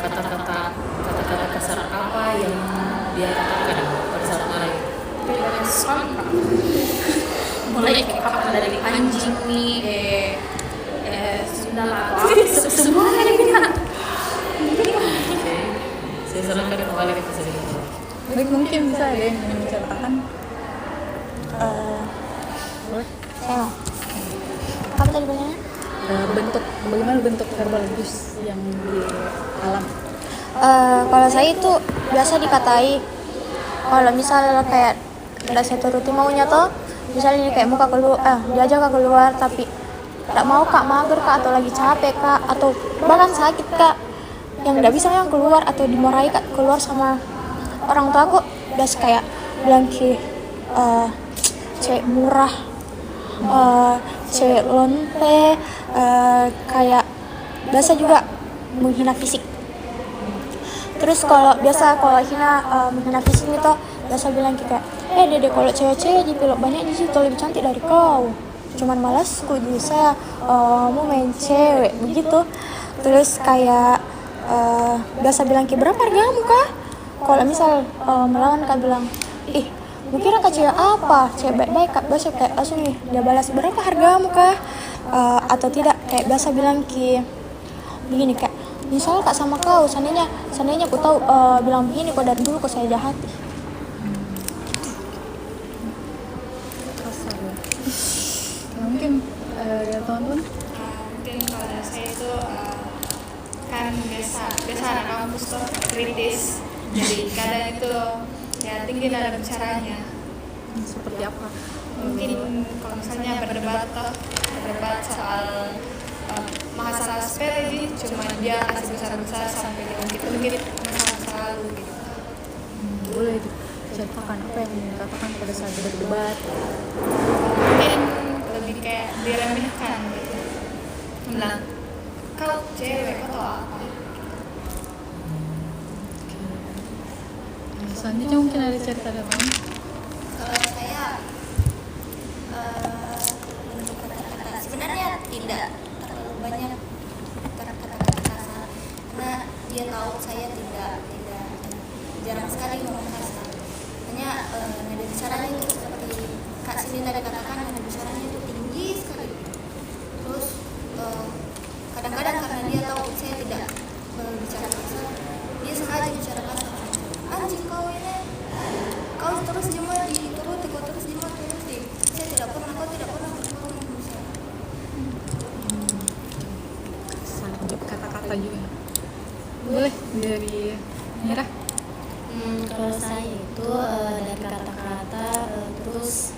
kata-kata kasar apa yang dia katakan pada saat marah? Banyak sekali kak. Mulai kayak kapan dari anjing nih, sundala atau apa, semuanya dibilang. Saya sarankan kembali ke sini. Baik, mungkin bisa ada yang ingin menceritakan. Boleh? Saya apa tadi bilangnya? Bagaimana bentuk verbal abuse yang dialami? Kalau saya itu biasa dikatai kalau misal kayak tidak saya turuti maunya toh, misalnya kayak muka keluar diajak kak keluar tapi tidak mau kak, mager kak atau lagi capek kak atau bahkan sakit kak yang tidak bisa yang keluar atau dimarahi kak keluar sama orang tua aku biasa kayak bilang ki cewek murah, cewek lonte, kayak biasa juga menghina fisik. Terus kalau menghina fisik itu biasa bilang kayak dede kalau cewek-cewek di pilot banyak di situ lebih cantik dari kau, cuman malas kok jadi saya mau main cewek begitu. Terus kayak biasa bilang kayak berapa hargamu kah? Kalau misal melawan kak bilang mau kira kak cewek apa, cewek baik-baik kak, biasa kayak langsung nih dia balas berapa hargamu kah, atau tidak kayak biasa bilang ki begini kayak misal kak sama kau seandainya aku tahu bilang begini kok dari dulu kok saya jahati. Kasar ya. Mungkin ya teman-teman. Mungkin kalau dari saya itu kan biasa anak kampus tuh kritis, jadi kadang itu ya tinggi dalam bicaranya. Seperti apa? Mungkin kalau misalnya berdebat soal masalah sepele ini cuma dia kasih besar-besar sampai mungkin masalah lalu gitu. Boleh diceritakan apa yang dikatakan pada saat berdebat? Mungkin lebih kayak diremehkan gitu. Bilang kau cewek kau tau apa? Selanjutnya mungkin ada cerita dari mana? Kalau saya untuk kata-kata sebenarnya tidak terlalu banyak kata-kata kasar karena dia tahu saya tidak jarang sekali ngomong kasar. Hanya nada bicaranya itu seperti kak Selina dikatakan nada bicaranya itu tinggi sekali. Terus kadang-kadang karena dia tahu saya tidak bicara kasar, dia sengaja bicara kasar. Anjing kau ini, kau terus cuma dituruti, kau terus cuma turuti. Saya tidak pernah, kau tidak pernah berbohong dengan saya. Sangat kata-kata juga. Boleh dari Mira? Kalau saya itu dari kata-kata, terus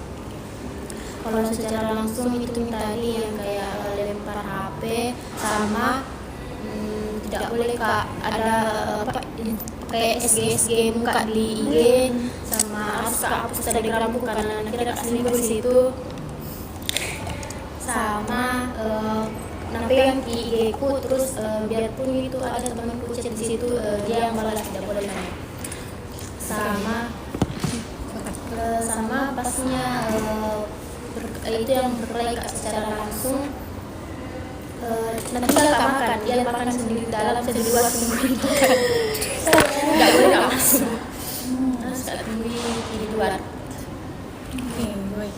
kalau secara langsung itu tadi yang kayak lempar HP sama tidak boleh Kak ada kayak SG muka di IG sama harus Kak hapus dari rambut karena nanti ada selingkuh di situ sama nampilkan di IG ku terus biarpun itu ada temanku chat di situ dia yang malah tidak boleh nanya sama pastinya itu yang berkelahi secara langsung nanti Kak makan dia makan sendiri di dalam saya di luar tungguin makan tidak boleh Kak masuk harus Kak tungguin di luar. Oke, baik.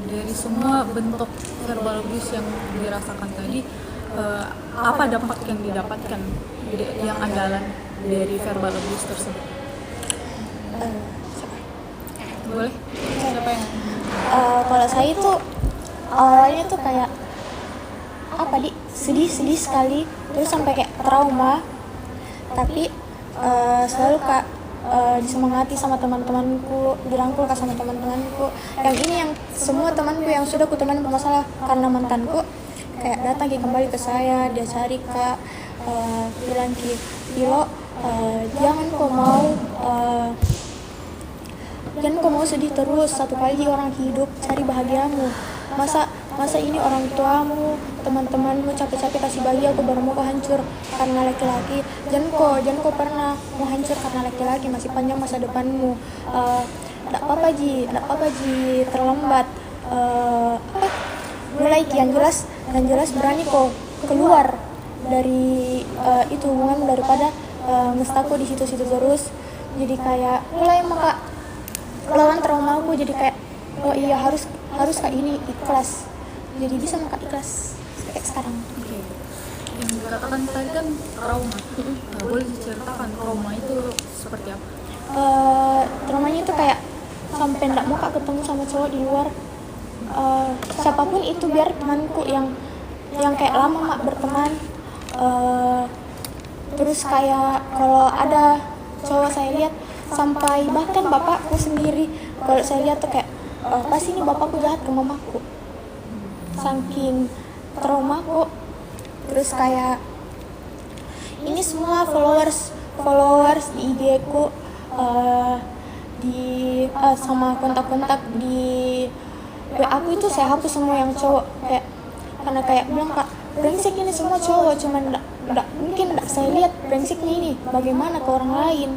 Dari semua bentuk verbal abuse yang dirasakan tadi, apa dampak yang didapatkan yang andalan dari verbal abuse tersebut? Boleh? Siapa yang? Kalau saya itu awalnya tuh kayak apa sedih sekali terus sampai kayak trauma, tapi selalu Kak disemangati sama teman-temanku, dirangkul Kak sama teman-temanku. Yang ini yang semua temanku yang sudah ku teman bermasalah karena mantanku kayak datang kembali ke saya, dia cari Kak, bilang Kilo jangan kau mau sedih terus, satu kali orang hidup, cari bahagiamu. Masa ini orang tuamu, teman-temanmu capek-capek kasih bahagia, aku baru mau kau hancur karena laki-laki. Jangan kau pernah mau hancur karena laki-laki, masih panjang masa depanmu. Tidak apa-apa ji, terlambat. Mulai yang jelas berani kau keluar dari itu hubungan daripada ngestaku di situ-situ terus. Jadi kayak mulai maka lawan trauma aku, jadi kayak oh iya harus kayak ini ikhlas, jadi bisa maka ikhlas kayak sekarang. Oke. Yang dikatakan tadi kan trauma. Boleh diceritakan trauma itu seperti apa? Traumanya itu kayak sampai nggak mau Kak ketemu sama cowok di luar, siapapun itu, biar temanku yang kayak lama mak berteman, terus kayak kalau ada cowok saya lihat, sampai bahkan bapakku sendiri kalau saya lihat tuh kayak pasti ini bapakku jahat ke mamaku, saking traumaku. Terus kayak ini semua followers di IG ku, sama kontak-kontak di WA aku itu saya hapus semua yang cowok, kayak karena kayak bilang Kak brengsek ini semua cowok, cuman nggak mungkin nggak saya lihat brengseknya ini bagaimana ke orang lain.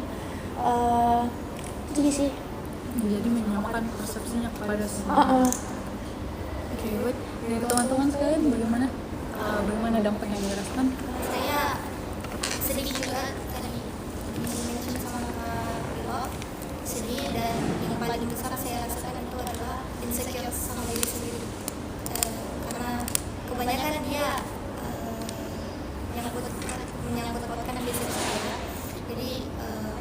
Jadi sih. Jadi menyamakan persepsinya kepada semua. Oke, baik. Dari teman-teman sekalian bagaimana dampak yang dirasakan? Saya sedih juga tadi mention sama Kak Rilo, sedih, dan yang paling besar saya rasakan itu adalah insecure sama diri sendiri, karena kebanyakan dia menyangkut pautkan diri saya. Jadi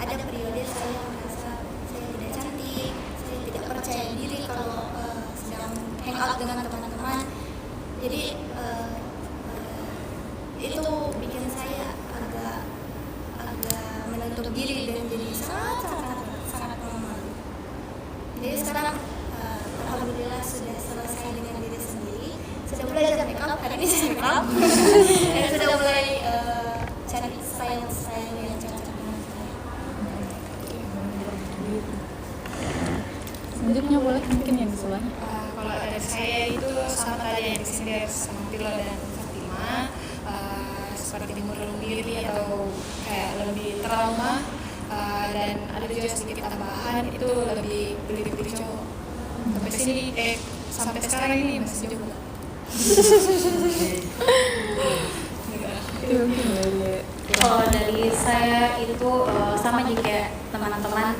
ada periode saya merasa saya tidak cantik, saya tidak percaya diri kalau sedang hangout dengan teman-teman. Jadi itu bikin saya agak menutup diri dan jadi sangat malu. Jadi sekarang alhamdulillah sudah selesai dengan diri sendiri, sudah belajar make up, hari ini saya make up dan sudah mulai cari style yang cocok dengan saya. Selanjutnya boleh mungkin yang di sebelahnya. Kalau dari saya itu sama tadi yang disindir sama Pilo dan Fatima, seperti bunuh diri atau kayak lebih trauma, dan ada juga sedikit tambahan itu lebih pilih cowok. Sampai sekarang ini masih juga. Kalau dari saya itu sama juga kayak teman-teman,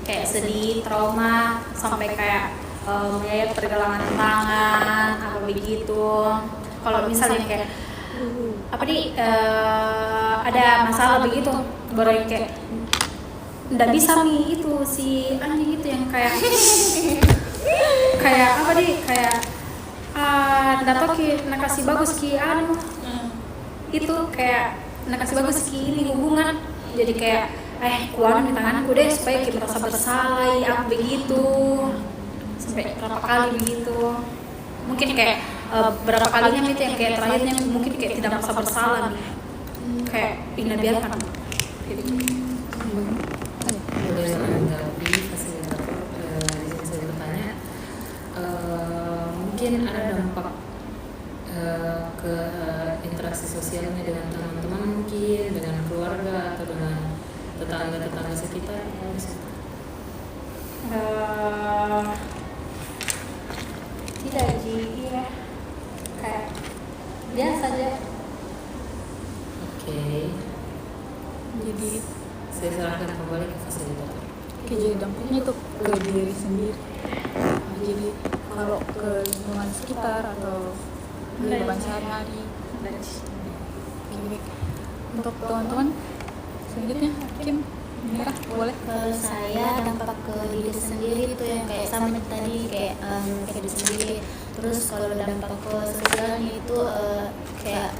kayak sedih, trauma, sampai kayak melihat pergelangan tangan apa begitu. Kalau misalnya kayak ada masalah begitu, baru kayak nggak bisa nih itu si anjing itu yang kayak nggak tahu nak kasih bagus ki itu kayak nak kasih bagus ki ini hubungan, jadi kayak kuat di tanganku deh supaya kita merasa bersalah apa begitu sampai berapa kali begitu. Mungkin kayak berapa kalinya itu yang kayak terakhirnya mungkin kayak tidak merasa bersalah nih, kayak ingin biarkan gitu. Boleh menanggapi fasilitator di sini saya bertanya, mungkin ada dampak ke interaksi sosialnya dengan teman-teman, mungkin dengan keluarga atau dengan tetangga-tetangga sekitar. Tidak ya, kayak biasa aja. Oke. Jadi Saya serahkan kembali ke fasilitator. jadi dampaknya itu ke diri sendiri. Nah, jadi kalau ke lingkungan sekitar atau kehidupan sehari-hari. Oke, untuk teman-teman selanjutnya Kim, Mira, boleh. Kalau saya dampak ke diri sendiri itu yang kayak sama tadi kayak ke diri sendiri. Terus kalau dampak ke sosialnya itu kayak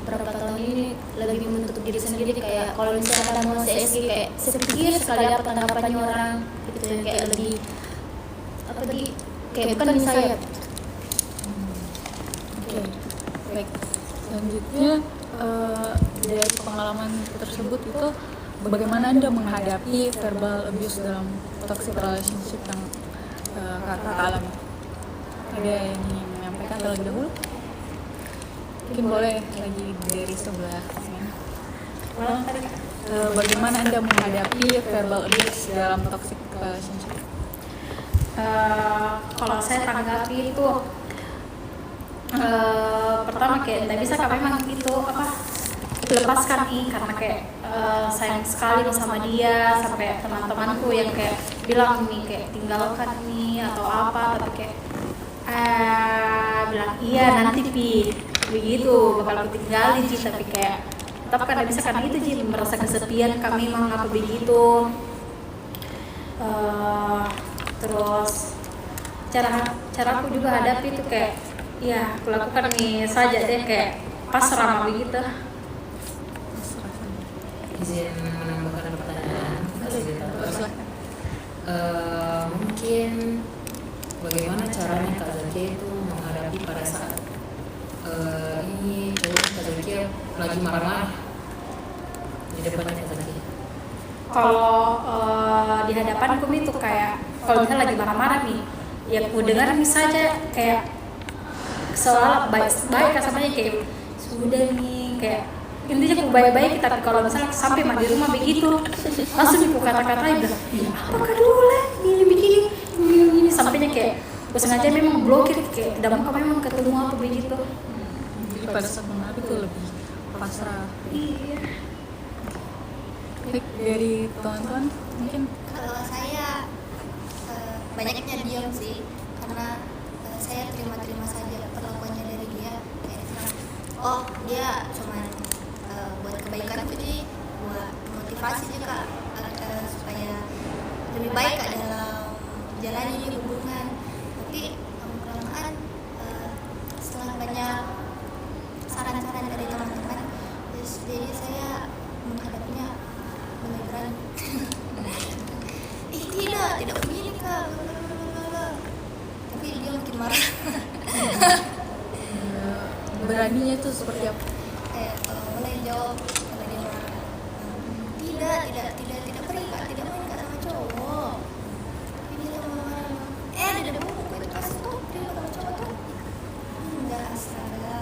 berapa tahun ini lebih menutup diri sendiri, kayak kalau misalnya ada mau CSG kayak sepikir sekali apa tanggapannya orang gitu, yang kayak lebih apa di kayak bukan di saya. Oke, baik. Selanjutnya dari pengalaman tersebut itu bagaimana Anda menghadapi verbal abuse dalam toxic relationship yang kakak alami? Ada yang ingin menyampaikan terlebih dahulu? Mungkin boleh lagi dari sebelah sini. Bagaimana Anda menghadapi verbal abuse dalam toxic relationship? Kalau saya tanggapi itu pertama kayak tidak bisa kak memang itu lepaskan nih, karena kayak sayang sekali sama dia, sampai teman-temanku yang kayak bilang nih kayak tinggalkan nih atau apa, tapi kayak bilang iya nanti begitu bakal aku tinggalin sih, tapi kayak tetap kan bisa karena itu sih merasa kesepian kami memang apa begitu. Terus cara aku juga hadapi itu kayak ya aku lakukan nih saja deh, kayak pasrah begitu. Izin menambahkan pertanyaan fasilitator. Mungkin bagaimana caranya Kak Zakia itu menghadapi pada saat ini cowok Kak Zakia lagi marah-marah di depannya Kak Zakia? Kalau di hadapanku itu kayak kalau misalnya lagi marah-marah nih, ya aku dengar saja kayak seolah baik samanya kayak sudah nih, kayak intinya aku baik-baik, tapi kalau misalnya sampai di rumah begitu langsung aku kata-katain bilang apakah dulu lah ini begini sampainya kayak aku sengaja memang blokir, kayak tidak mau memang ketemu apa begitu. Jadi pada saat menghadapi itu lebih pasrah. Iya. Baik, dari teman-teman mungkin. Kalau saya banyaknya diam sih, karena saya terima saja perlakuannya dari dia, kayak oh dia cuma buat kebaikan, jadi buat motivasi juga supaya lebih baik dalam menjalani hubungan. Tapi lama-kelamaan setelah banyak saran-saran dari teman-teman, jadi saya menghadapinya dengan berani. Tidak begini kak, tapi dia makin marah. Beraninya itu seperti apa? Mulai jawab kalau dia marah. Tidak pergi kak, tidak main kak sama cowok. Tapi dia sama marah. Ada buku itu kasih tuh, dia sama cowok tuh. Enggak, astaga.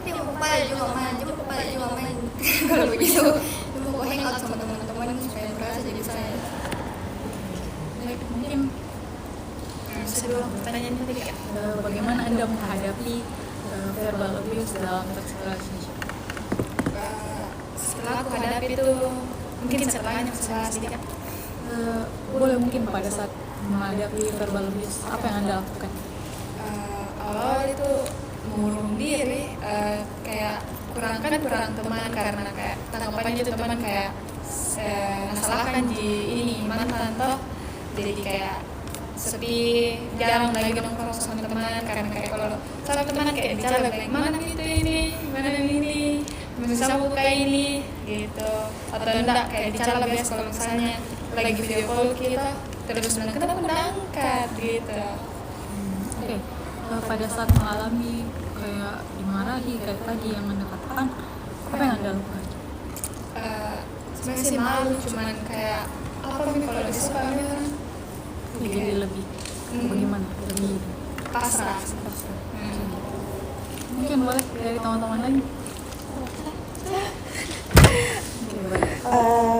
Dia mau kepala juga main. Kalau begitu, dia mau hangout sama teman-teman supaya merasa jadi saya. Baik, mungkin sebelum pertanyaan tadi Kak, bagaimana Anda menghadapi verbal abuse dalam toxic relationship? Setelah aku hadapi itu mungkin setelahnya sedikit. Boleh mungkin pada saat menghadapi verbal abuse? Apa yang Anda lakukan? Awal itu mengurung diri, kayak kurang teman karena kayak tanggapannya itu teman kayak masalahkan di ini mantan toh, jadi kayak sepi, jarang lagi nongkrong sama teman karena kayak kalau sama teman kayak bicara lagi mana itu ini, mana ini, bisa buka ini gitu, atau enggak kayak bicara lebih kalau misalnya lagi video call kita terus bilang kenapa nggak angkat gitu. Oke. Pada saat mengalami kayak dimarahi kayak tadi yang Anda katakan, apa yang Anda lakukan? Sebenarnya sih malu, cuman kayak apa nih kalau disuka orang Jadi lebih bagaimana? Lebih pasrah. mungkin boleh dari teman-teman lain.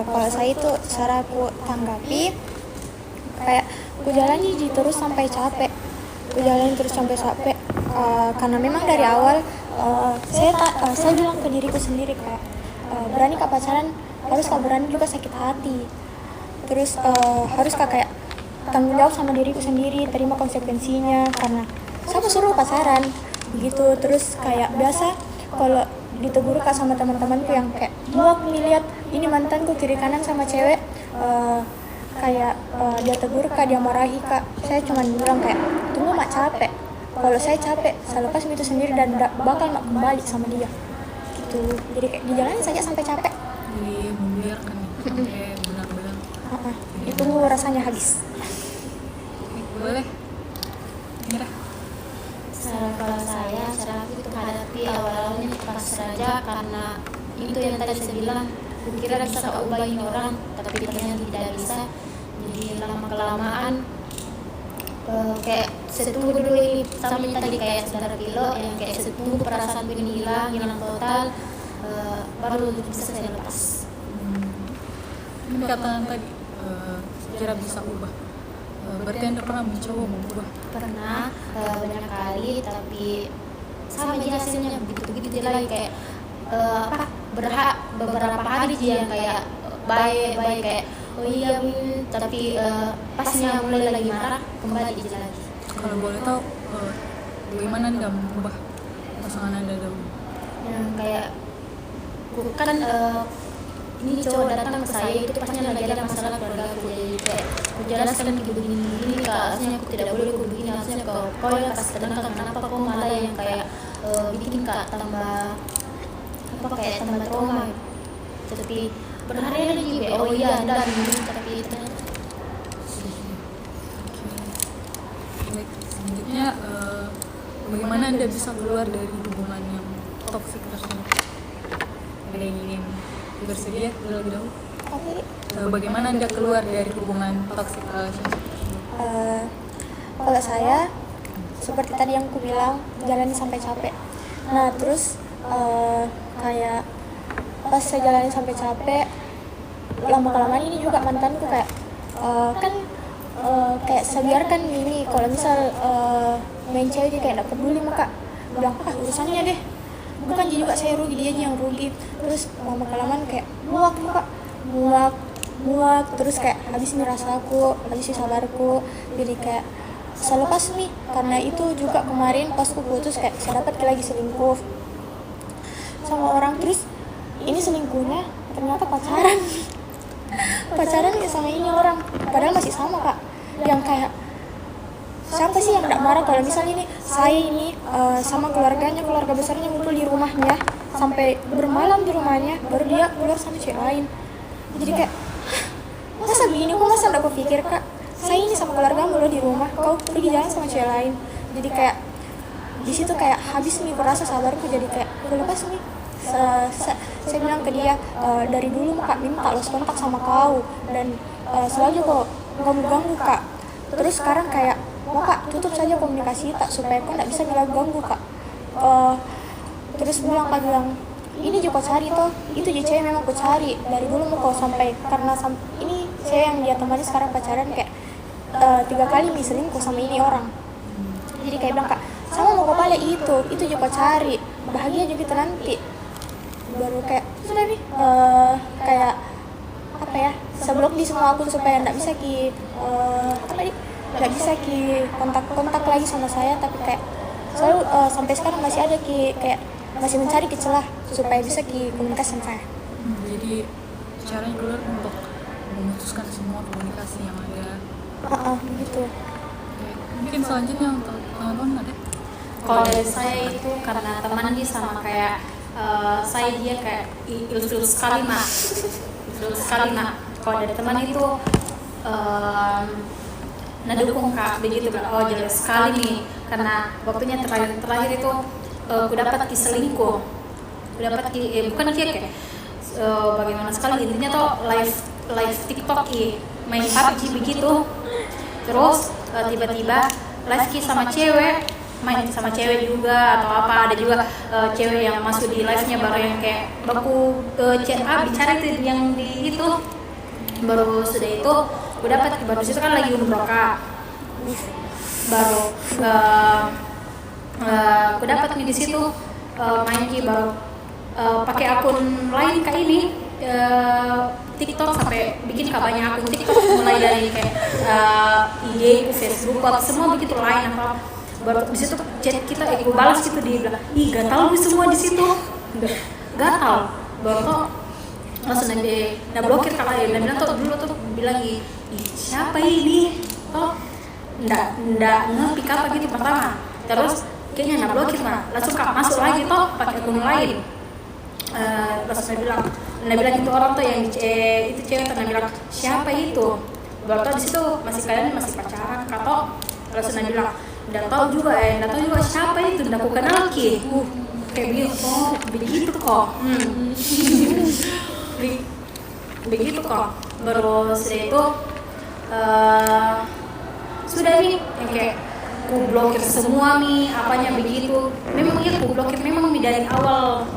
Kalau saya itu cara aku tanggapi kayak aku jalani terus sampai capek, karena memang dari awal saya bilang ke diriku sendiri kayak berani kak pacaran, harus kak berani juga sakit hati, terus harus kak kayak tanggung jawab sama diriku sendiri, terima konsekuensinya, karena siapa suruh pacaran begitu. Terus kayak biasa kalau ditegur kak sama teman-temanku yang kayak muak nih lihat ini mantanku kiri kanan sama cewek, kayak dia tegur kak, dia marahi kak, saya cuma bilang kayak tunggu mak capek, kalau saya capek saya lepas itu sendiri dan bakal mak kembali sama dia gitu. Jadi kayak dijalani saja sampai capek. Jadi membiarkan sampai benar-benar. Ditunggu rasanya habis. Boleh? Mira? Kalau saya, cara aku itu hadapi awalnya pasrah saja, karena itu yang tadi saya bilang, kukira bisa ubah ini orang, tapi ternyata tidak bisa. Jadi lama kelamaan kayak setunggu dulu ini sama yang tadi kayak saudara Pilo yang kayak setunggu perasaan ini hilang total, baru bisa saya lepas. Ini kata tadi kira bisa ubah. Berarti Anda pernah mencoba mengubah? Pernah banyak kali, tapi sama aja hasilnya begitu lagi kayak beberapa hari dia yang kayak baik kayak oh iya tapi pasnya mulai lagi marah kembali aja lagi. Kalau boleh tahu bagaimana Anda mengubah pasangan Anda dahulu? Kayak kan ini cowok datang ke saya itu pasnya lagi ada masalah keluarga aku, jadi kayak aku jelaskan begini kak, harusnya aku tidak boleh begini, harusnya kau yang kasih tenang, kenapa kau malah yang kayak bikin kak tambah tambah trauma. Tapi berhari-hari juga oh iya anda begini, tapi ternyata Baik, selanjutnya bagaimana Anda bisa keluar dari hubungan yang toksik tersebut? Ada yang ingin bersedia terlebih dahulu? Bagaimana Anda keluar dari hubungan toxic relationship tersebut? Kalau saya seperti tadi yang aku bilang, jalani sampai capek. Nah terus kayak pas saya jalani sampai capek, lama-kelamaan ini juga mantanku kayak kayak saya biarkan ini, kalau misal main cewek dia kayak gak peduli, maka bilang urusannya deh, bukan juga saya rugi, dia aja yang rugi. Terus lama-kelamaan kayak muak, terus kayak habis nih rasaku, habis nih sabarku, jadi kayak saya lepas nih. Karena itu juga kemarin pas aku putus kayak saya dapat lagi selingkuh sama orang, terus ini selingkuhnya ternyata pacaran sama ini orang, padahal masih sama kak. Yang kayak siapa sih yang tidak marah kalau misalnya ini saya ini sama keluarga besarnya ngumpul di rumahnya sampai bermalam di rumahnya, baru dia keluar sama cewek lain. Jadi kayak masa begini, kok masa tidak kepikir kak, saya ini sama keluarga mulu di rumah, kau pergi jalan sama cewek lain. Jadi kayak di situ kayak habis nih rasa sabarku, jadi kayak aku lepas nih. Saya bilang ke dia, dari dulu kak minta lost kontak sama kau dan selalu kok ganggu kak. Terus sekarang kayak mau kak tutup saja komunikasi tak supaya kau tidak bisa ganggu kak. Terus kak bilang ini juga cari toh, itu aja cewek memang aku cari dari dulu mau kau sampai, karena ini cewek yang dia temani sekarang pacaran kayak 3 kali nih selingkuh sama ini orang. Jadi kayak bilang kak sama mau kau balik itu juga cari, bahagia juga nanti. Baru kayak sudah nih kayak apa ya, seblok di semua akun supaya nggak bisa nggak bisa ki kontak lagi sama saya, tapi kayak selalu sampai sekarang masih ada ki kayak masih mencari ki celah supaya bisa ki komunikasi sama saya. Jadi caranya keluar untuk memutuskan semua komunikasi yang ada. Begitu. Oke. Mungkin selanjutnya untuk teman-teman ada? Kalau dari saya itu karena teman dia sama kayak saya, dia kayak ilfil sekali mak, kalau dari teman itu nadukung kak begitu kan, oh jelas sekali nih karena waktunya terakhir itu aku dapat selingkuh, bukan kayak bagaimana sekali intinya tuh live TikTok main PUBG begitu, terus tiba-tiba live sama cewek, main sama cewek juga atau apa, ada juga cewek yang masuk di live-nya baru yang kayak baku chat bicara itu yang di itu, baru sudah itu aku dapat, baru itu kan lagi umroh kak, baru aku dapat nih di situ main baru pakai akun lain kak ini TikTok, sampai bikin banyak akun TikTok mulai dari kayak IG, Facebook, semua begitu lain apa. Baru di situ chat kita aku balas gitu, dia bilang ih gatal nih semua di situ, gatal, baru tuh langsung dia blokir kalau dia bilang tuh dulu tuh bilang ih siapa ini tuh ndak ngerti apa gitu pertama, terus kayaknya blokir mah langsung masuk lagi tuh pakai akun lain. Terus dia bilang itu orang tuh yang itu cewek tuh bilang siapa itu, baru tuh di situ kalian masih pacaran kato, terus dia bilang nggak tahu juga siapa itu, nggak aku kenal ki, kayak gitu, oh begitu kok, begitu kok, baru setelah itu sudah nih yang kayak ku blokir semua nih apanya begitu, memang iya ku blokir memang dari awal,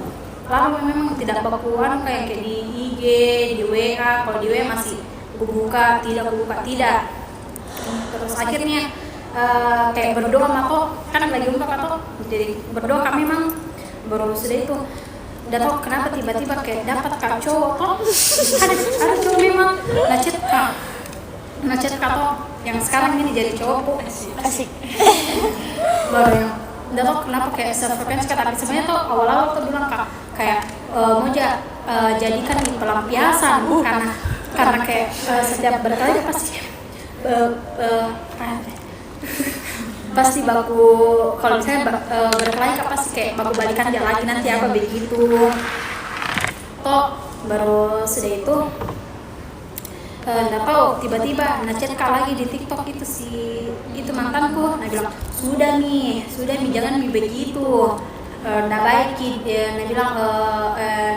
lama memang tidak bakuan kayak di IG, di WA, kalau di WA masih ku buka tidak, terus akhirnya kayak berdoa sama kok, kan lagi umroh kok, jadi berdoa kami memang baru sudah itu, udah tau kenapa tiba-tiba kayak dapat kak cowok kok, ada cowok memang ngechat kak yang sekarang ini jadi cowok asik, baru yang udah tau kenapa kayak self-defense kak, tapi sebenarnya tuh awal-awal tuh bilang kak kayak mau jadikan di pelampiasan, karena kayak setiap berkali pasti baku, kalau misalnya berkelahi kan pasti kayak baku balikan dia lagi nanti apa begitu toh, baru sudah itu nggak tahu tiba-tiba ngechat kak lagi di TikTok itu mantanku, nah bilang sudah nih jangan begitu, nggak baik dia bilang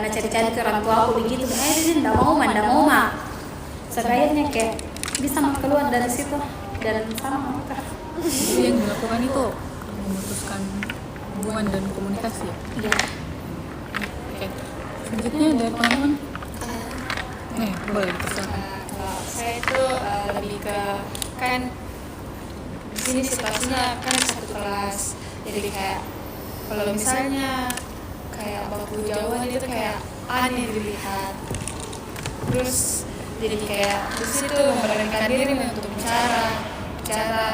cari-cari ke orang tua aku begitu, nggak mau mah sekayaknya kayak bisa keluar dari situ dan sama kak. Jadi yang dilakukan itu memutuskan hubungan dan komunikasi. Iya. Oke. Selanjutnya dari teman-teman. Boleh dipersilakan. Saya itu lebih ke kan di sini situasinya kan satu kelas, jadi kayak kalau misalnya kayak baku jauhan itu kayak aneh dilihat, terus jadi kayak di situ memberanikan diri untuk bicara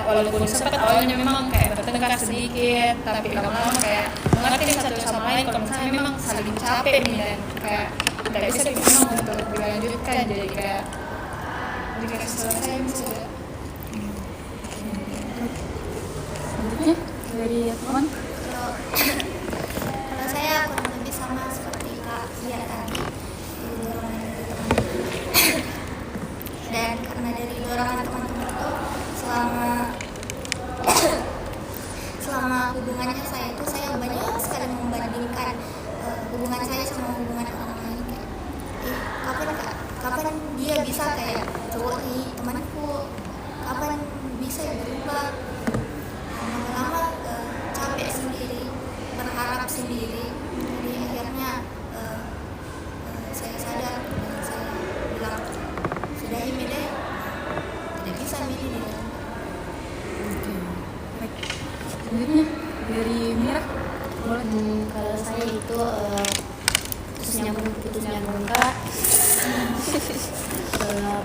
walaupun sempat awalnya memang kayak bertengkar sedikit, tapi lama-lama kayak mengerti satu sama lain kalau misalnya memang saling capek nih dan kayak tidak bisa memang untuk dilanjutkan, jadi kayak selesai sudah. Selanjutnya dari teman. Kalau saya kurang lebih sama seperti Kak Zia tadi, dorongan dari teman-teman. Dan karena dari dorongan teman-teman itu selama hubungannya saya itu, saya banyak sekali membandingkan hubungan saya sama hubungan orang lain, kayak kapan dia bisa kayak cowok nih temanku, kapan bisa ya berubah. Lama-lama capek sendiri, berharap sendiri, jadi akhirnya saya sadar dan saya bilang sudah ini deh, tidak bisa milih nih. Selanjutnya dari Mira, boleh. Kalau saya itu putus nyambung kak.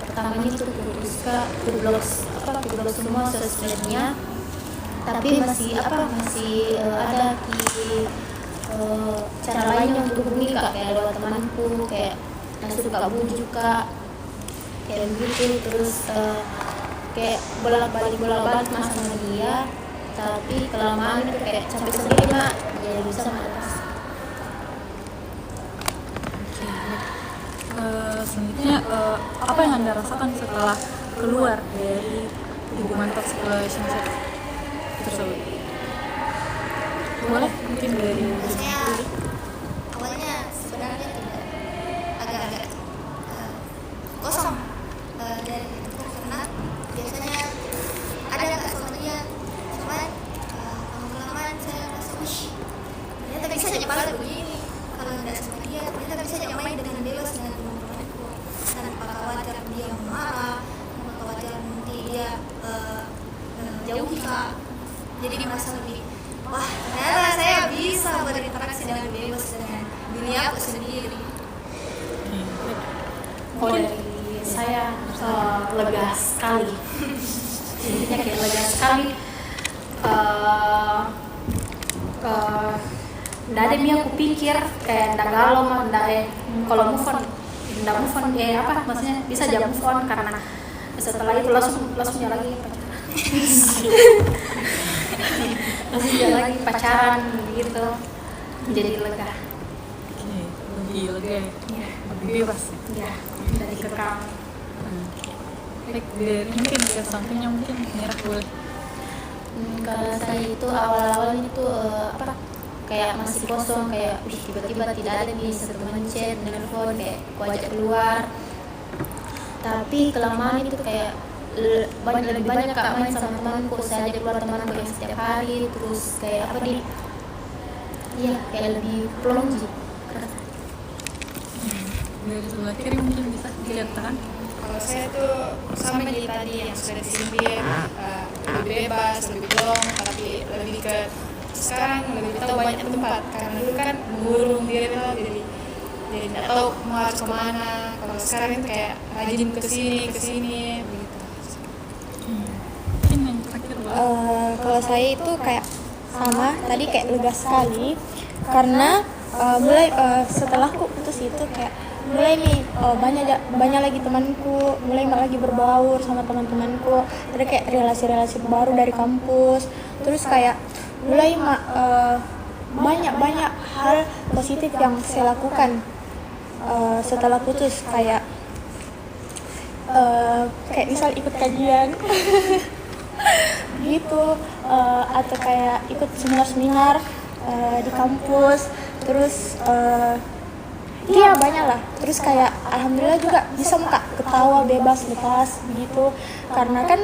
Pertamanya itu putus kak, kublok semua sosmednya, tapi masih ada cara lainnya untuk hubungi kak, kayak lewat temanku, kayak suka bujuk kak, kayak begitu. Terus kayak bolak-balik mas sama dia, tapi kelamaan itu kayak capek sendiri mak, jadi bisa malas. Selanjutnya apa yang Anda rasakan setelah keluar dari hubungan toxic relationship tersebut? Boleh mungkin dari Saya awalnya sebenarnya tidak agak-agak kosong dari itu, karena biasanya ada nggak sama dia, cuman lama-kelamaan saya merasa ternyata bisa nyebar begini. Kalau nggak sama dia ternyata bisa main dengan bebas dengan teman-temanku tanpa khawatir dia marah, tanpa khawatir nanti dia jauhi kak. Jadi merasa lebih wah, ternyata saya bisa berinteraksi dengan bebas dengan dunia aku sendiri. Kalau dari saya lega sekali. Intinya kayak lega sekali. Nggak ada yang aku pikir, kayak nggak galau mah, kalau move on maksudnya bisa aja move on, karena setelah itu langsung jalan lagi pacaran gitu, jadi lega. lebih lega, lebih bebas Ya, dari kekang. Baik, dari mungkin ke sampingnya mungkin Mira boleh. Kalau saya itu awal-awal itu kayak masih kosong, kayak tiba-tiba tidak ada nih satu teman chat, nelfon, kayak aku ajak keluar. Tapi kelamaan itu kayak lebih banyak kak main sama temanku, saya ajak keluar temanku yang setiap hari, terus kayak kayak lebih plonji. Dari sebelah kiri mungkin bisa diceritakan. Kalau saya tuh sama di tadi yang sudah disindir, lebih bebas, lebih plong, tapi lebih ke sekarang lebih tahu banyak tempat, karena dulu kan mengurung diri tuh, jadi nggak tahu mau harus kemana. Kalau sekarang itu kayak rajin ke sini begitu. Mungkin yang terakhir boleh. Kalau saya itu kayak sama tadi, kayak lega sekali karena mulai setelah aku putus itu kayak mulai nih banyak lagi temanku, mulai lagi berbaur sama teman-temanku, ada kayak relasi-relasi baru dari kampus, terus kayak mulai banyak hal positif yang saya lakukan setelah putus, kayak misal ikut kajian gitu, atau kayak ikut seminar di kampus, terus iya banyak lah. Terus kayak alhamdulillah juga bisa muka ketawa bebas lepas begitu, karena kan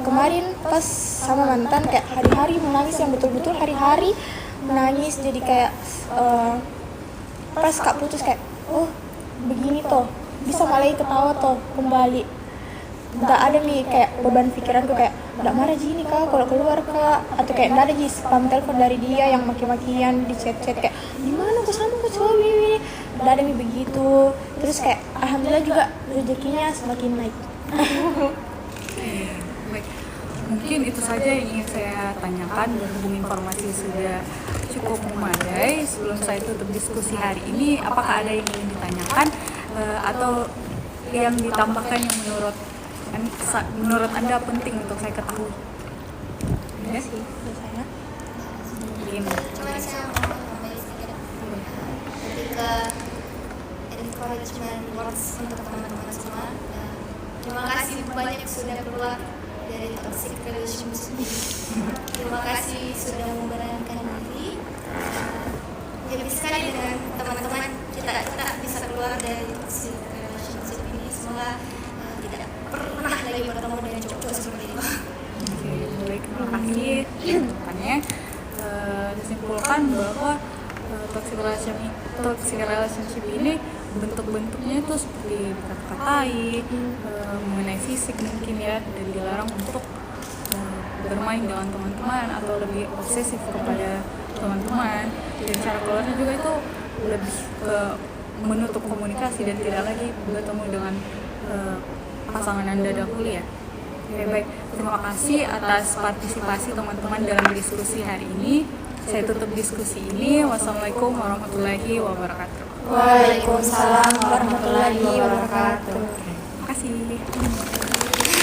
kemarin pas sama mantan kayak hari-hari menangis, yang betul-betul hari-hari menangis. Jadi kayak pas kak putus kayak oh begini toh, bisa malah ketawa toh kembali, nggak ada nih kayak beban pikiranku kayak nggak marah gini kak kalau keluar kak, atau kayak nggak ada spam telepon dari dia yang maki-makian di chat-chat kayak gimana kok sama kok cowok ini, nggak ada nih begitu. Terus kayak alhamdulillah juga rezekinya semakin naik. Baik, mungkin itu saja yang ingin saya tanyakan. Berhubung informasi sudah cukup memadai, sebelum saya tutup diskusi hari ini, apakah ada yang ingin ditanyakan atau yang ditambahkan yang menurut Anda penting untuk saya ketahui? Ya sih, saya ingin. Cuma saya mau tambahin sedikit lebih ke encouragement words untuk teman-teman semua. Terima kasih banyak sudah keluar dari toxic relationship. Terima kasih sudah memberanikan diri. Happy sekali dengan teman-teman kita bisa keluar dari toxic relationship ini. Semoga tidak pernah lagi bertemu dengan cowok seperti itu. Oke, baik, terima kasih. Depannya disimpulkan bahwa toxic relationship ini bentuk-bentuknya itu seperti dikata-katai, mengenai fisik mungkin ya, dan dilarang untuk bermain dengan teman-teman atau lebih obsesif kepada teman-teman. Dan cara keluarnya juga itu lebih ke menutup komunikasi dan tidak lagi bertemu dengan pasangan Anda dahulu ya. Oke, baik. Terima kasih atas partisipasi teman-teman dalam diskusi hari ini. Saya tutup diskusi ini. Wassalamualaikum warahmatullahi wabarakatuh. Waalaikumsalam warahmatullahi wabarakatuh. Terima kasih.